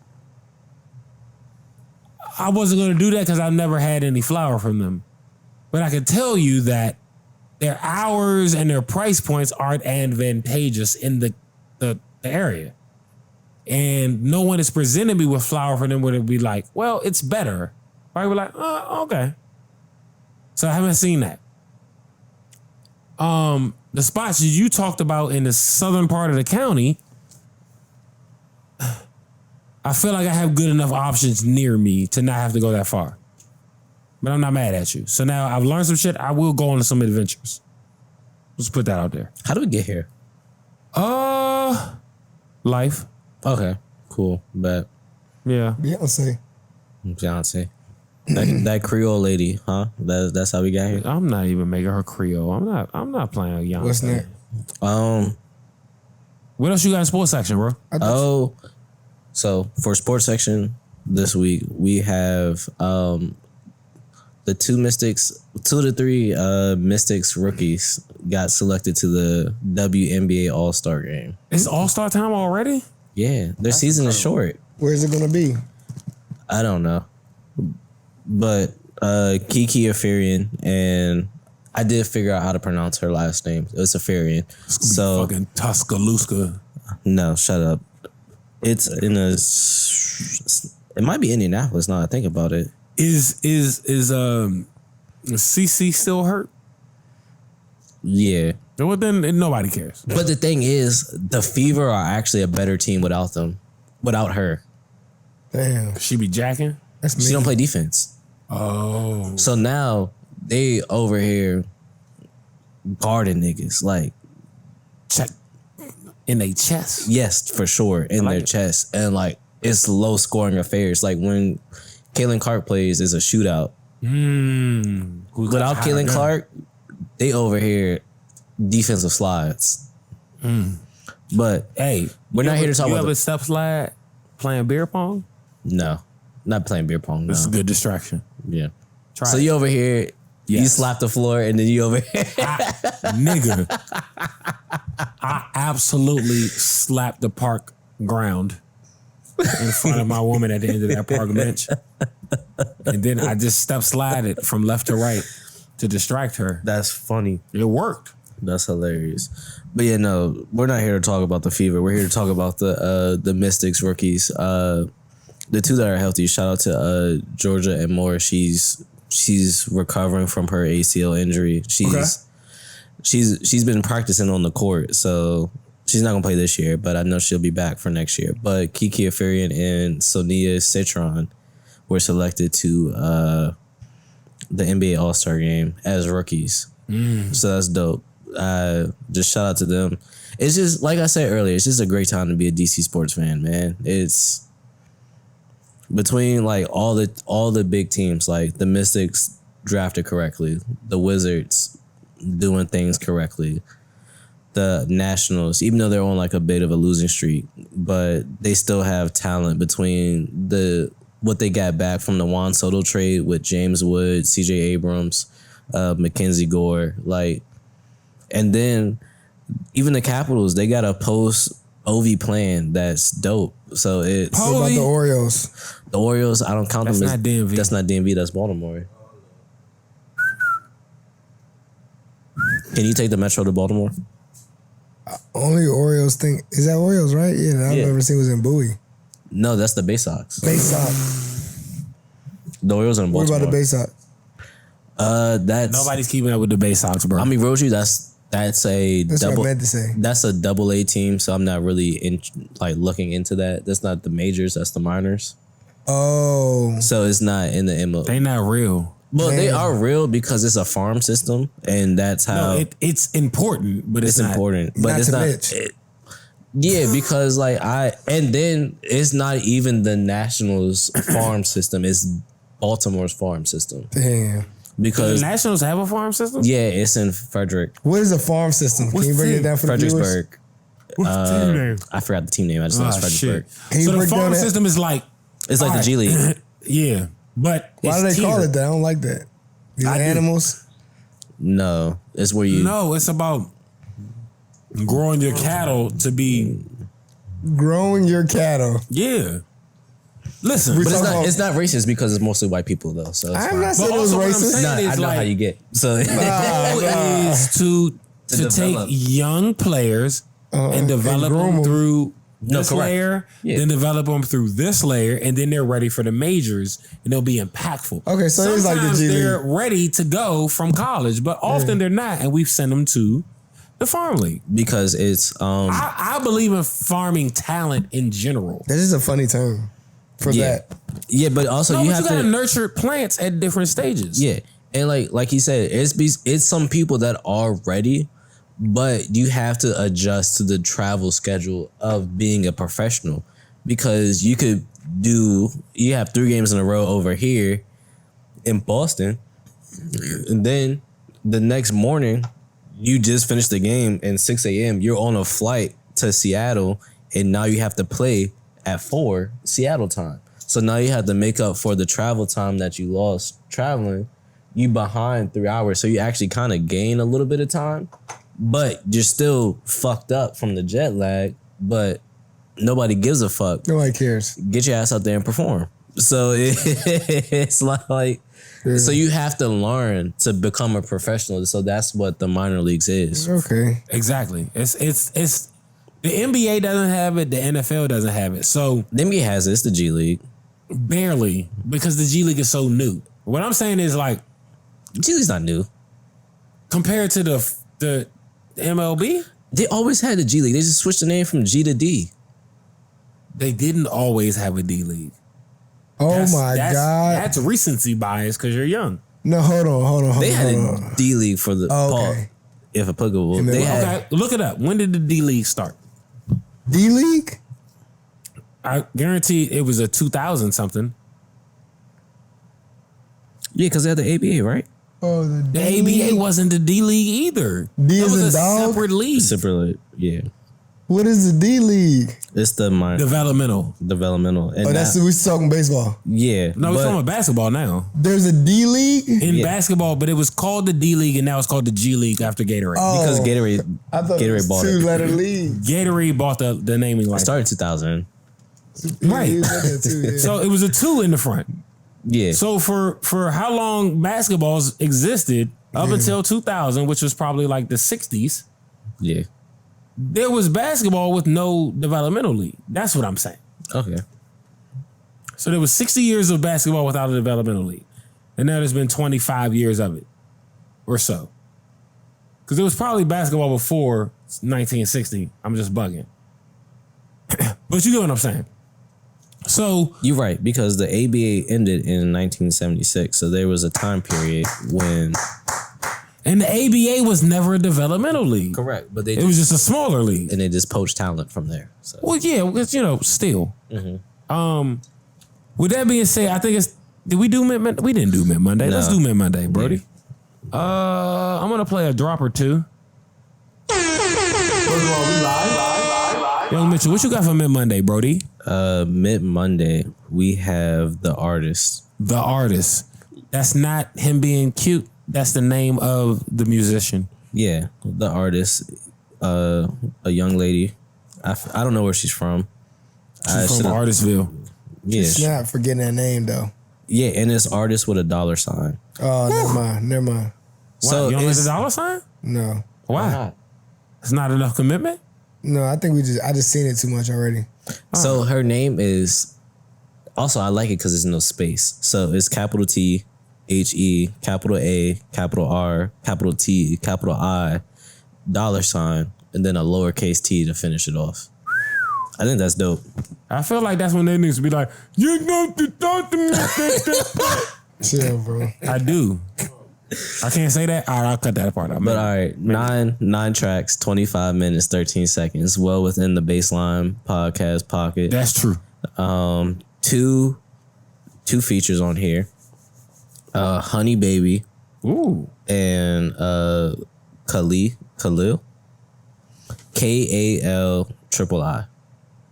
I wasn't going to do that because I've never had any flour from them. But I can tell you that their hours and their price points aren't advantageous in the area. And no one has presented me with flour for them where it'd be like, well, it's better. Right? We're like, oh, okay. So I haven't seen that. The spots you talked about in the southern part of the county, I feel like I have good enough options near me to not have to go that far. But I'm not mad at you. So now I've learned some shit. I will go on some adventures. Let's put that out there. How do we get here? Life. Okay, cool. Bet. Yeah. Beyonce. That Creole lady, huh? That's how we got here. I'm not even making her Creole. I'm not playing a Beyonce. What's next? What else you got in sports section, bro? So for sports section this week, we have the two to three Mystics rookies got selected to the WNBA All-Star game. It's All-Star time already? Yeah, their season is short. Where's it gonna be? I don't know. But Kiki Afarian, and I did figure out how to pronounce her last name. It's Afarian. So fucking Tuscaloosa. No, shut up. It's in it might be Indianapolis now I think about it. Is CC still hurt? Yeah. Well, then nobody cares. But the thing is, the Fever are actually a better team without her. Damn. She be jacking? That's me. She don't play defense. Oh. So now they over here guarding niggas. Like, check in their chest. Yes, for sure. In their chest. And like, it's low scoring affairs. Like when Kaylin Clark plays, it's a shootout. Without Kaylin Clark, they over here defensive slides. But hey, we're not here to talk about you ever step slide playing beer pong? No, not playing beer pong. This is no. a good distraction. Yeah. Try so it. you over here, you slap the floor, and then you over here. Nigga, I absolutely slapped the park ground in front of my woman at the end of that park bench. And then I just step slided from left to right to distract her. That's funny. It worked. That's hilarious. But yeah, no, we're not here to talk about the Fever. We're here to talk about the Mystics rookies. The two that are healthy. Shout out to Georgia and Moore. She's recovering from her ACL injury. She's been practicing on the court, so she's not gonna play this year, but I know she'll be back for next year. But Kiki Afarian and Sonia Citron were selected to the NBA All-Star game as rookies. So that's dope. Just shout out to them. It's just, like I said earlier, it's just a great time to be a DC sports fan, man. It's between like all the big teams, like the Mystics drafted correctly, the Wizards doing things correctly, the Nationals, even though they're on like a bit of a losing streak, but they still have talent between what they got back from the Juan Soto trade with James Wood, CJ Abrams, Mackenzie Gore, like, and then even the Capitals, they got a post OV plan that's dope. So it's what about the Orioles? The Orioles, I don't count them as not DMV. That's not DMV, that's Baltimore. Can you take the Metro to Baltimore? Only Orioles thing. Is that Orioles, right? Yeah, I've never seen was in Bowie. No, that's the Bay Sox. Bay Sox. The Orioles are in Baltimore. What about the Bay Sox? That's Nobody's keeping up with the Bay Sox, bro. I mean, Roji, that's a That's double. what I meant to say. That's a AA team, so I'm not really looking into that. That's not the majors. That's the minors. Oh, So it's not in the MO. They not real. Well, they Man. are real because it's a farm system, and that's how No, it's important, but it's not important. But Not it's to not. Mitch. Yeah, because and then it's not even the Nationals farm system. It's Baltimore's farm system. Damn. Because the Nationals have a farm system? yeah, it's in Frederick. What is a farm system? Can you break it down for the viewers? Fredericksburg. What's the team name? I forgot the team name. I just know it's Fredericksburg. Can you So the break down farm that? system is like, It's like the G League. yeah, but Why do it's they call tiered. it that? I don't like that. These I do. animals. No, it's where you. No, it's about growing your cattle to be, Growing your cattle. yeah. Listen, We But talking about- it's not racist because it's mostly white people though. So it's I'm fine. not saying it was also what I'm racist. saying- Nah, I it's know like- how you get. So the goal is to take develop. young players and develop groom them them. through No, this correct. layer, Yeah. then develop them through this layer, and then they're ready for the majors, and they'll be impactful. Okay, so it's like the Sometimes G they're League. ready to go from college, but often they're not, and we've sent them to the farm league. because it's I believe in farming talent in general. That's just a funny term for yeah that. yeah, but also No, you but have you gotta to nurture plants at different stages. yeah, and like he said, it's some people that are ready, but you have to adjust to the travel schedule of being a professional because you have 3 games in a row over here in Boston, and then the next morning you just finished the game and 6 a.m. you're on a flight to Seattle, and now you have to play at 4 Seattle time. So now you have to make up for the travel time that you lost traveling. You behind 3 hours, so you actually kind of gain a little bit of time, but you're still fucked up from the jet lag. But nobody gives a fuck. Nobody cares. Get your ass out there and perform. So it's like. So you have to learn to become a professional. So that's what the minor leagues is. Okay. Exactly. It's the NBA doesn't have it, the NFL doesn't have it. So The NBA has it. It's the G League. barely, because the G League is so new. What I'm saying is, like, G League's not new. compared to the MLB, They always had the G League. They just switched the name from G to D. they didn't always have a D League. Oh my God. That's recency bias because you're young. No, hold on. They had hold a on. D League for the Okay. if applicable. And then- They had Okay, look it up. When did the D League start? D League? I guarantee it was a 2000 something. yeah, because they had the ABA, right? Oh, The D ABA League? wasn't the D League either. D It as was in a dog? separate league. Separately, yeah. What is the D League? It's the minor Developmental. developmental. And Oh, that's now- we talking baseball. yeah. No, we're but- talking about basketball now. There's a D League? In Yeah. basketball, but it was called the D League and now it's called the G League after Gatorade. because Oh, Gatorade I thought it Gatorade was bought it. 2-letter league. Gatorade bought the naming It rights. started in 2000. Right. Yeah, that too, yeah. So it was a 2 in the front. Yeah. So for how long basketballs existed up until 2000, which was probably like the 60s, yeah. there was basketball with no developmental league. That's what I'm saying. Okay. So there was 60 years of basketball without a developmental league. And now there's been 25 years of it or so. Because there was probably basketball before 1960. I'm just bugging. But you get what I'm saying. So You're right, because the ABA ended in 1976. So there was a time period when and the ABA was never a developmental league. correct, but they It was just a smaller league. and they just poached talent from there. So Well, yeah, because, still. With that being said, I think it's. Did we do Mid Monday? We didn't do Mid Monday. No. Let's do Mid Monday, Brody. I'm gonna play a drop or two. Young Mitchell, what you got for Mid Monday, Brody? mid Monday we have the artist. The artist. That's not him being cute. That's the name of the musician. Yeah, the artist, a young lady. I don't know where she's from. She's from Artistville. Yeah, Snap for getting that name though. yeah, and it's artist with a $sign. Oh, never mind. So What, you don't like it's- the $sign? No. Why? It's not enough commitment? No, I think I just seen it too much already. So her name is. Also, I like it because there's no space. So it's capital T, HE, capital A, capital R, capital T, capital I, $sign, and then a lowercase t to finish it off. I think that's dope. I feel like that's when they need to be like, you know to talk to me. Chill, bro. I do. I can't say that. All right, I'll cut that part out. But all right, nine tracks, 25 minutes, 13 seconds. Well within the baseline podcast pocket. That's true. Two features on here. Honey Baby. Ooh. And Khalil. K-A-L triple I.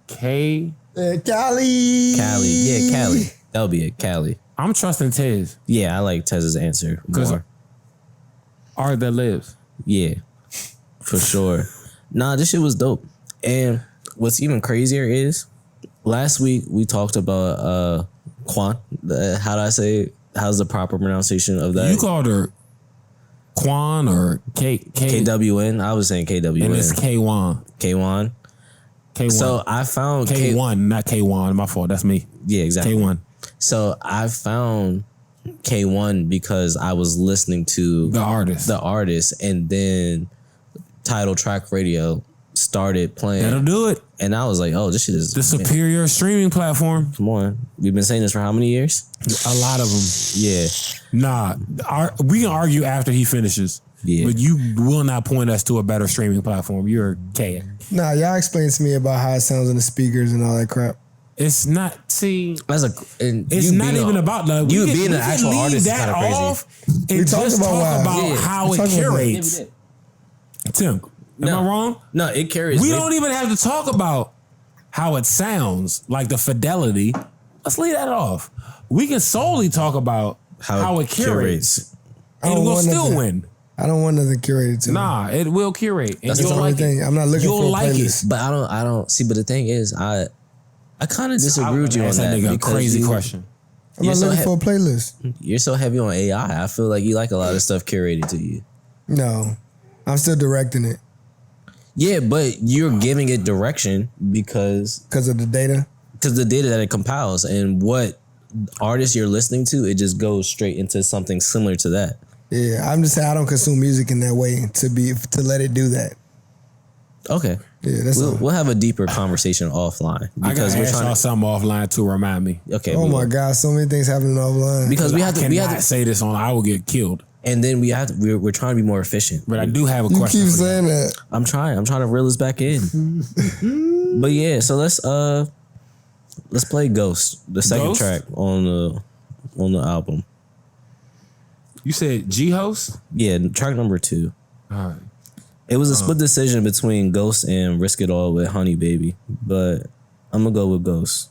K. Cali. Yeah, Cali. That'll be it, Cali. I'm trusting Tez. Yeah, I like Tez's answer more. Art that lives. Yeah, for sure. Nah, this shit was dope. And what's even crazier is last week we talked about Quan. How do I say it? How's the proper pronunciation of that? You called her Quan or KWN. I was saying KWN. And it's K1. K1. K1. So I found K1, not K1. My fault. That's me. Yeah, exactly. K1. So I found K1 because I was listening to the artist, and then Tidal Track Radio started playing. That'll do it. And I was like, oh, this shit is the superior streaming platform. Come on. We've been saying this for how many years? A lot of them. Yeah. Nah, we can argue after he finishes. Yeah. But you will not point us to a better streaming platform. You're gay. Nah, y'all explain to me about how it sounds in the speakers and all that crap. It's not, it's not even about that. You being an actual artist is kind of crazy. And just talk about how it curates. Tim, am I wrong? No, it carries. We don't even have to talk about how it sounds, like the fidelity. Let's leave that off. We can solely talk about how it curates. And we'll still win. I don't want nothing curated to me. Nah, it will curate. And that's the only thing. I'm not looking for a playlist. But I don't see. But the thing is, I kind of disagree with you on that. Nigga, crazy question. I'm not looking for a playlist. You're so heavy on AI. I feel like you like a lot of stuff curated to you. No, I'm still directing it. Yeah, but you're giving it direction because of the data. Because the data that it compiles and what artists you're listening to, it just goes straight into something similar to that. Yeah, I'm just saying I don't consume music in that way to let it do that. Okay. Yeah, that's we'll have a deeper conversation offline because we're trying to something offline to remind me. Okay. Oh my God, so many things happening offline. Because we have to say this on. I will get killed. And then we're trying to be more efficient. But I do have a question. You keep saying that. I'm trying to reel this back in. But yeah, so let's play Ghost, the second track on the album. You said G-Host? Yeah, track number 2. All right. It was a split decision between Ghost and Risk It All with Honey Baby, but I'm gonna go with Ghost.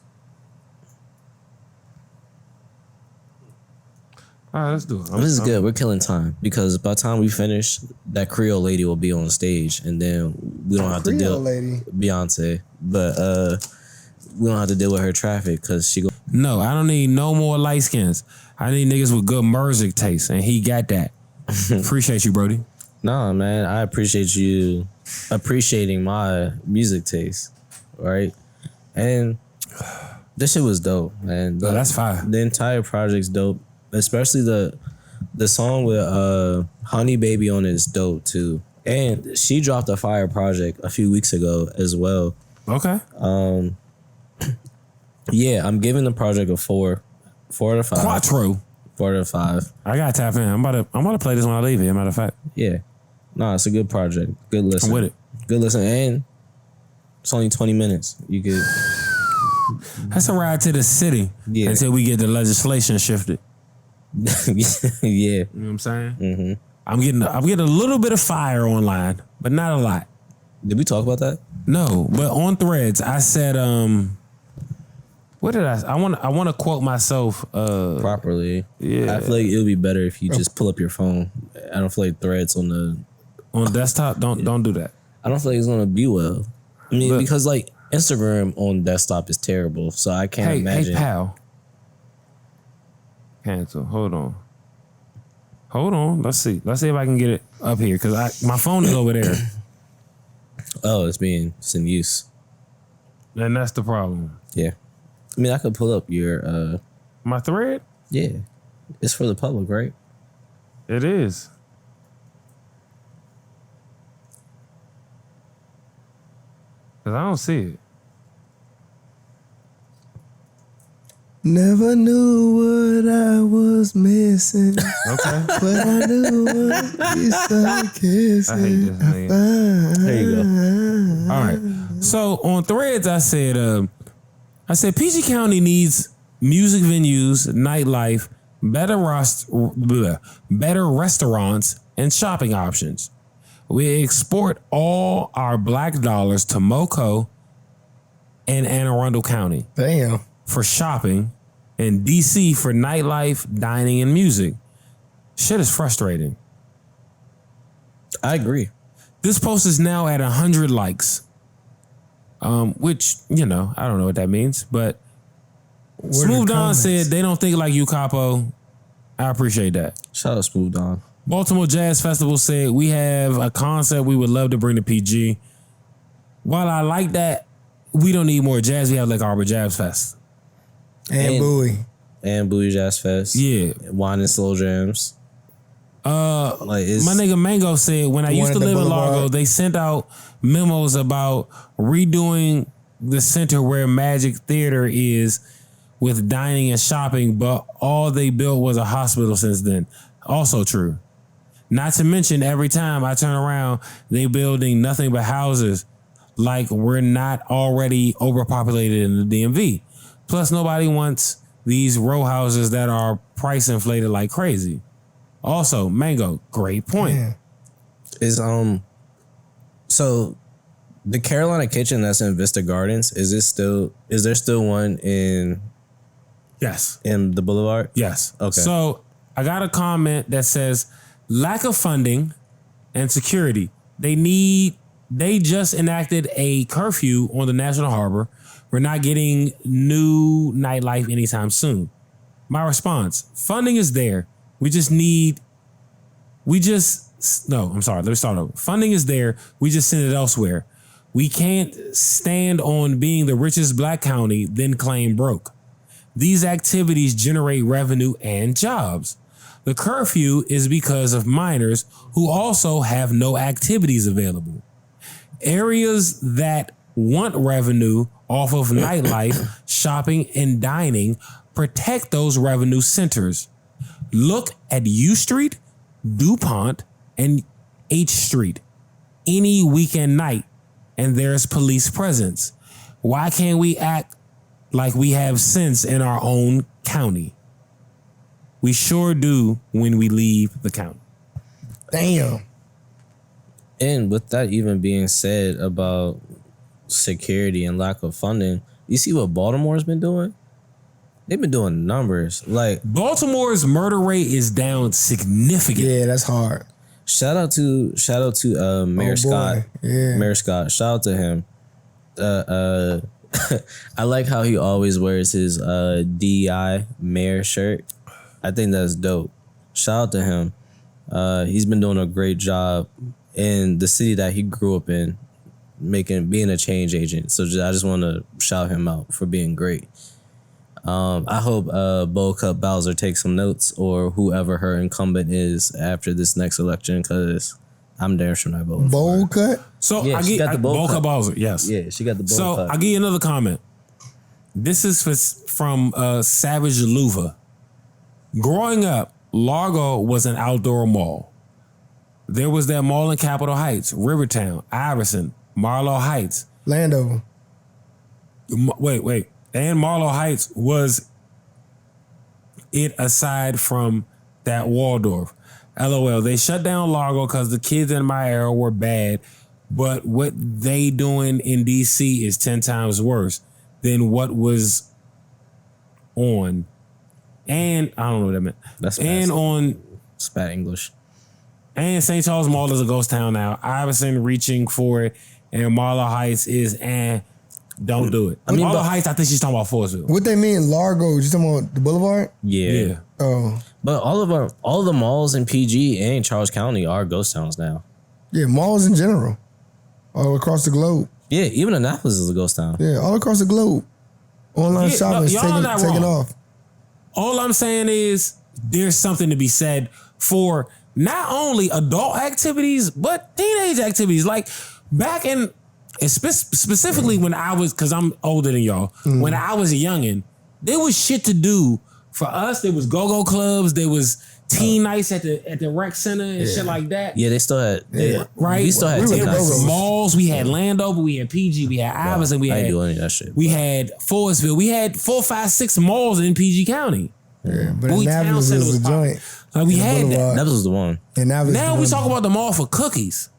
All right, let's do it. This is good. We're killing time because by the time we finish, that Creole lady will be on stage, and then we don't have to deal with Beyonce, but we don't have to deal with her traffic because she go. No, I don't need no more light skins. I need niggas with good music taste, and he got that. Appreciate you, Brody. Nah, man, I appreciate you appreciating my music taste, right? And this shit was dope, man. No, that's fine. The entire project's dope, especially the song with Honey Baby on it is dope too. And she dropped a fire project a few weeks ago as well. Okay. Yeah, I'm giving the project a 4 out of 5. Quattro. 4 out of 5. I gotta tap in. I'm about to play this when I leave here. Matter of fact. Yeah. Nah, it's a good project. Good listen. I'm with it. Good listen. And it's only 20 minutes. You could. That's a ride to the city until we get the legislation shifted. Yeah. You know what I'm saying? Mm-hmm. I'm getting a little bit of fire online, but not a lot. Did we talk about that? No, but on Threads, I said, what did I want to quote myself properly. Yeah. I feel like it would be better if you just pull up your phone. I don't feel like Threads on desktop. Don't do that. I don't feel like it's gonna be well. I mean, because like Instagram on desktop is terrible, so I can't imagine. Hey, pal. Cancel. Hold on. Let's see if I can get it up here because my phone is over there. Oh, it's in use. And that's the problem. Yeah. I mean, I could pull up your my thread? Yeah. It's for the public, right? It is. Cause I don't see it. Never knew what I was missing. Okay. But I knew what you started kissing. I hate this nigga. There you go. All right. So on Threads, I said PG County needs music venues, nightlife, better restaurants, and shopping options. We export all our black dollars to Moco and Anne Arundel County Damn. for shopping and DC for nightlife, dining, and music. Shit is frustrating. I agree. This post is now at 100 likes. Which, I don't know what that means, but Smooth Don said they don't think like you, Capo. I appreciate that. Shout out Smooth Don. Baltimore Jazz Festival said we have a concept we would love to bring to PG. While I like that, we don't need more jazz. We have Lake Harbor Jazz Fest. And Bowie. And Bowie Jazz Fest. Yeah. Wine and Slow Jams. My nigga Mango said when I used to live in Largo, they sent out memos about redoing the center where Magic Theater is with dining and shopping, but all they built was a hospital since then. Also true. Not to mention every time I turn around, they building nothing but houses like we're not already overpopulated in the DMV. Plus nobody wants these row houses that are price inflated like crazy. Also, Mango, great point. Yeah. Is so the Carolina Kitchen that's in Vista Gardens, is there still one in Yes. in the Boulevard? Yes. Okay. So I got a comment that says lack of funding and security. They just enacted a curfew on the National Harbor. We're not getting new nightlife anytime soon. My response, funding is there. Let me start over. Funding is there. We just send it elsewhere. We can't stand on being the richest black county, then claim broke. These activities generate revenue and jobs. The curfew is because of minors who also have no activities available. Areas that want revenue off of nightlife, shopping, and dining protect those revenue centers. Look at U Street, DuPont, and H Street any weekend night, and there's police presence. Why can't we act like we have sense in our own county? We sure do when we leave the county. Damn. And with that even being said about security and lack of funding, you see what Baltimore's been doing? They've been doing numbers. Like Baltimore's murder rate is down significantly. Yeah, that's hard. shout out to Mayor Scott. Yeah. Mayor Scott. Shout out to him. I like how he always wears his DEI mayor shirt. I think that's dope. Shout out to him. He's been doing a great job in the city that he grew up in, being a change agent. So I just want to shout him out for being great. I hope Bo Cup Bowser takes some notes, or whoever her incumbent is after this next election, because I'm damn sure not voting. Bowl cut? So Yeah, she got the bowl cut. Bowser, yes. Yeah, she got the bowl So cut. I'll give you another comment. This is from Savage Luva. Growing up, Largo was an outdoor mall. There was that mall in Capitol Heights, Rivertown, Iverson, Marlow Heights. Landover. Wait. And Marlow Heights was it aside from that Waldorf. LOL. They shut down Largo because the kids in my era were bad, but what they doing in DC is 10 times worse than what was on. And I don't know what that meant. That's and fast. on Spat English. and St. Charles Mall is a ghost town now. Iverson reaching for it, and Marlow Heights is don't do it. Marlow Heights, I think she's talking about Forestville. What they mean, Largo? You talking about the Boulevard? Yeah. Oh. But all the malls in PG and Charles County are ghost towns now. Yeah, malls in general. All across the globe. Yeah, even Annapolis is a ghost town. Yeah, all across the globe. Online Yeah, shopping is y'all not taking wrong. off. All I'm saying is there's something to be said for not only adult activities, but teenage activities. Like back in, specifically when I was, because I'm older than y'all, when I was a youngin', there was shit to do for us. There was go-go clubs. There was teen nights at the rec center and shit like that. Yeah, they still had. Right. We still had teen nights. Malls. We had Landover. We had PG. We had Iverson. We I had ain't do any of that shit. We had Forestville. We had 4, 5, 6 malls in PG County. Yeah, but Bowie Annapolis Town was Center was the joint. Like we had that. That was the one. Now we talk about the mall for cookies.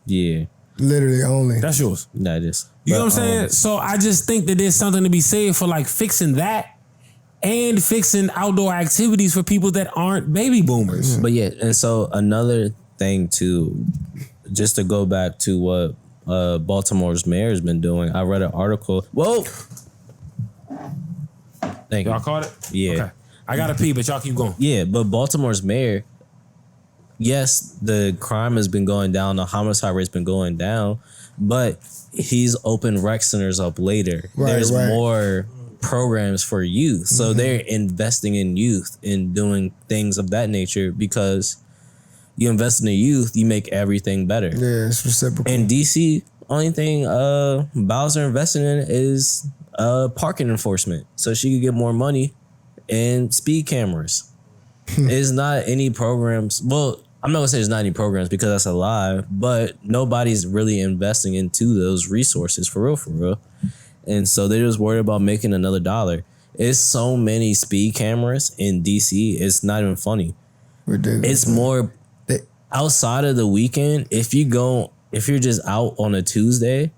Yeah. Literally only. That's yours. Nah, it is. You know what I'm saying? So I just think that there's something to be said for like fixing that and fixing outdoor activities for people that aren't baby boomers. But yeah, and so another thing too, just to go back to what Baltimore's mayor has been doing. I read an article. Whoa. Thank you. Y'all caught it? Yeah. Okay. I got to pee, but y'all keep going. Yeah, but Baltimore's mayor, yes, the crime has been going down, the homicide rate's been going down, but he's opened rec centers up later. There's more programs for youth. So they're investing in youth and doing things of that nature because you invest in the youth, you make everything better. Yeah, it's reciprocal. In DC, only thing Bowser investing in is parking enforcement. So she could get more money and speed cameras. It's not any programs. Well, I'm not gonna say there's not any programs because that's a lie, but nobody's really investing into those resources for real. And so they're just worried about making another dollar. It's so many speed cameras in DC, it's not even funny. Ridiculous. It's more outside of the weekend. If you're just out on a Tuesday,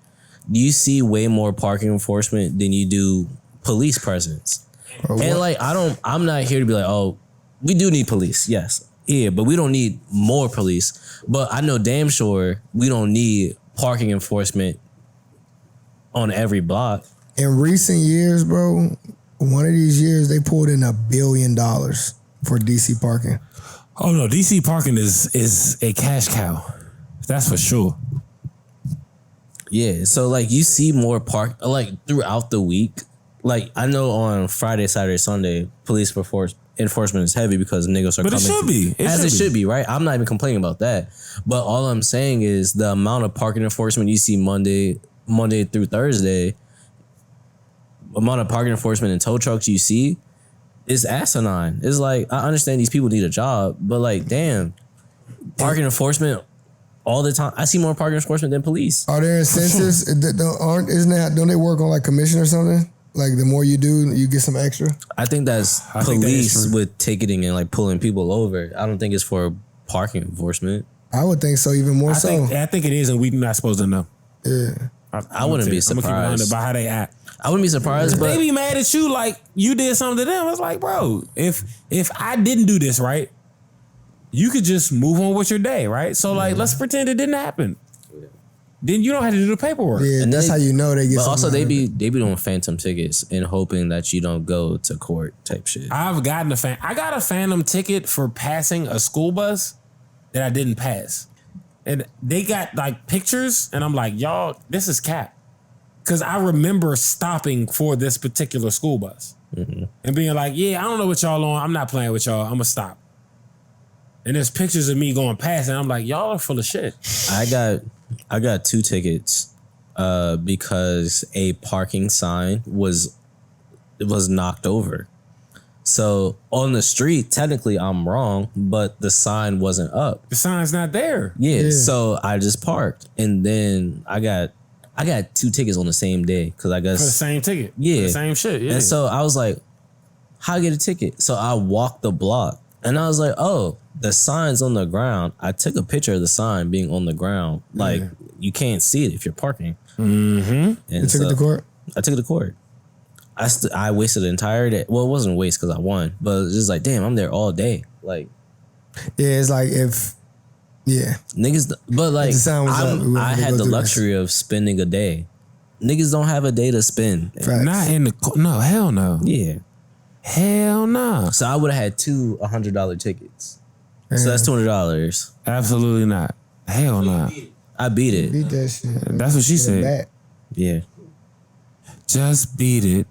you see way more parking enforcement than you do police presence. And like I'm not here to be like, oh, we do need police, yes. Yeah, but we don't need more police. But I know damn sure we don't need parking enforcement on every block. In recent years, bro, one of these years they pulled in $1 billion for DC parking. Oh no, DC parking is a cash cow. That's for sure. Yeah, so like you see more like throughout the week. Like I know on Friday, Saturday, Sunday, police enforcement is heavy because niggas are coming. But it should be. It should be, right? I'm not even complaining about that. But all I'm saying is the amount of parking enforcement you see Monday through Thursday, amount of parking enforcement and tow trucks you see is asinine. It's like, I understand these people need a job, but like, damn, parking enforcement all the time. I see more parking enforcement than police. Are there incentives? Don't they work on like commission or something? Like the more you do, you get some extra? I think that's police with ticketing and like pulling people over. I don't think it's for parking enforcement. I would think so, even more so. I think it is, and we're not supposed to know. Yeah. I wouldn't be surprised. I'm gonna keep it 100 by how they act. I wouldn't be surprised, but they be mad at you like you did something to them. It's like, bro, if I didn't do this right, you could just move on with your day, right? So like, let's pretend it didn't happen. Then you don't have to do the paperwork. Yeah, and that's how you know they get. But also, they be doing phantom tickets and hoping that you don't go to court type shit. I got a phantom ticket for passing a school bus that I didn't pass, and they got like pictures, and I'm like, y'all, this is cap, because I remember stopping for this particular school bus and being like, yeah, I don't know what y'all on. I'm not playing with y'all. I'm gonna stop. And there's pictures of me going past, and I'm like, y'all are full of shit. I got 2 tickets because a parking sign was knocked over. So on the street, technically I'm wrong, but the sign wasn't up. The sign's not there. Yeah. So I just parked, and then I got 2 tickets on the same day because I guess for the same ticket. Yeah, for the same shit. Yeah. And so I was like, how I get a ticket? So I walked the block, and I was like, oh, the sign's on the ground. I took a picture of the sign being on the ground. Like, you can't see it if you're parking. Mm-hmm. And you took it to court? I took it to court. I wasted the entire day. Well, it wasn't a waste because I won. But it was just like, damn, I'm there all day. Like, yeah, it's like niggas, but like, I had the luxury of spending a day. Niggas don't have a day to spend. Facts. Not in the, no, hell no. Yeah. Hell no. So I would have had 2 $100 tickets. So that's $200. Absolutely not. Hell no. I beat it. Beat that shit. That's what she said. Back. Yeah. Just beat it.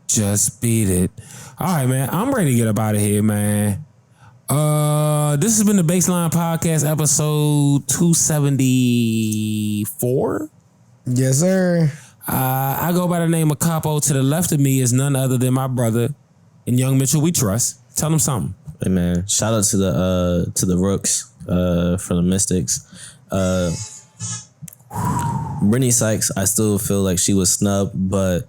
Just beat it. All right, man. I'm ready to get up out of here, man. This has been the BASSLINE Podcast, episode 274. Yes, sir. I go by the name of Capo. To the left of me is none other than my brother and Young Mitchell we trust. Tell him something. Hey man, shout out to the Rooks for the Mystics. Brittany Sykes, I still feel like she was snubbed, but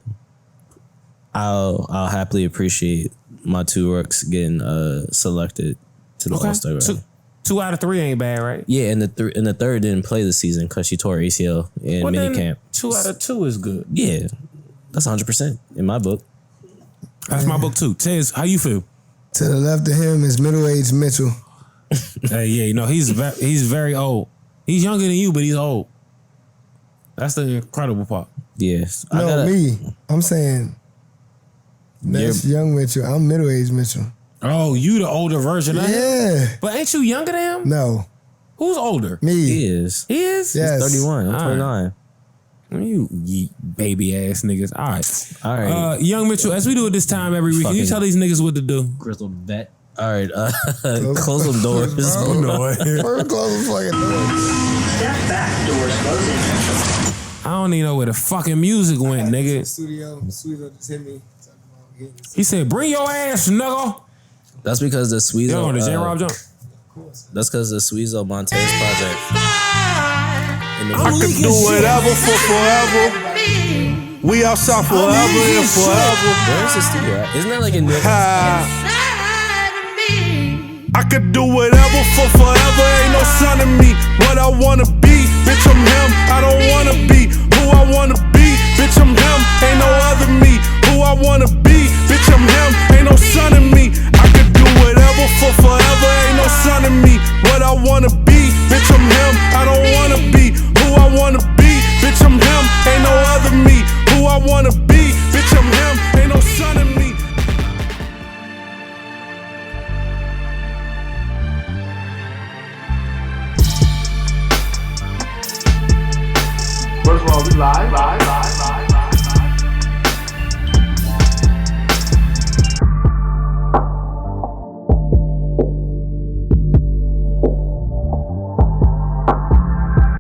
I'll happily appreciate my two Rooks getting selected to the All-Star. Right? 2 out of 3 ain't bad, right? Yeah, and the third didn't play this season because she tore ACL in minicamp. 2 out of 2 is good. Yeah, that's 100% in my book. That's my book too. Tez, how you feel? To the left of him is middle-aged Mitchell. Hey, yeah, you know he's very old. He's younger than you, but he's old. That's the incredible part. Yeah, I'm saying that's Young Mitchell. I'm middle-aged Mitchell. Oh, you the older version of him? Yeah. But ain't you younger than him? No. Who's older? Me. He is. He is? Yes. He's 31. I'm 29. You baby ass niggas. All right. Young Mitchell, as we do it this time every week, can you tell these niggas what to do? Grizzled vet. All right. Close them doors. Close them fucking doors. Step back, doors closing. I don't even know where the fucking music went, nigga. Studio just hit me. He said, "Bring your ass, nigga." That's because the Sweezo. Yo, the J-Rob jump. That's because the Sweezo Montez project. I could do whatever for forever. We outside forever and forever. Where's the studio at? Isn't that like in New York? I could do whatever for forever. Ain't no son of me. What I wanna be, bitch, I'm him. I don't wanna be who I wanna be, bitch, I'm him. Ain't no other me. Who I wanna be, bitch, I'm him. Ain't no son of me. I could do whatever for forever. Ain't no son of me. What I wanna be, bitch, I'm him. I don't wanna be who I wanna be, bitch, I'm him. Ain't no other me. Who I wanna be, bitch, I'm him. Ain't no son of me. First of all, we live.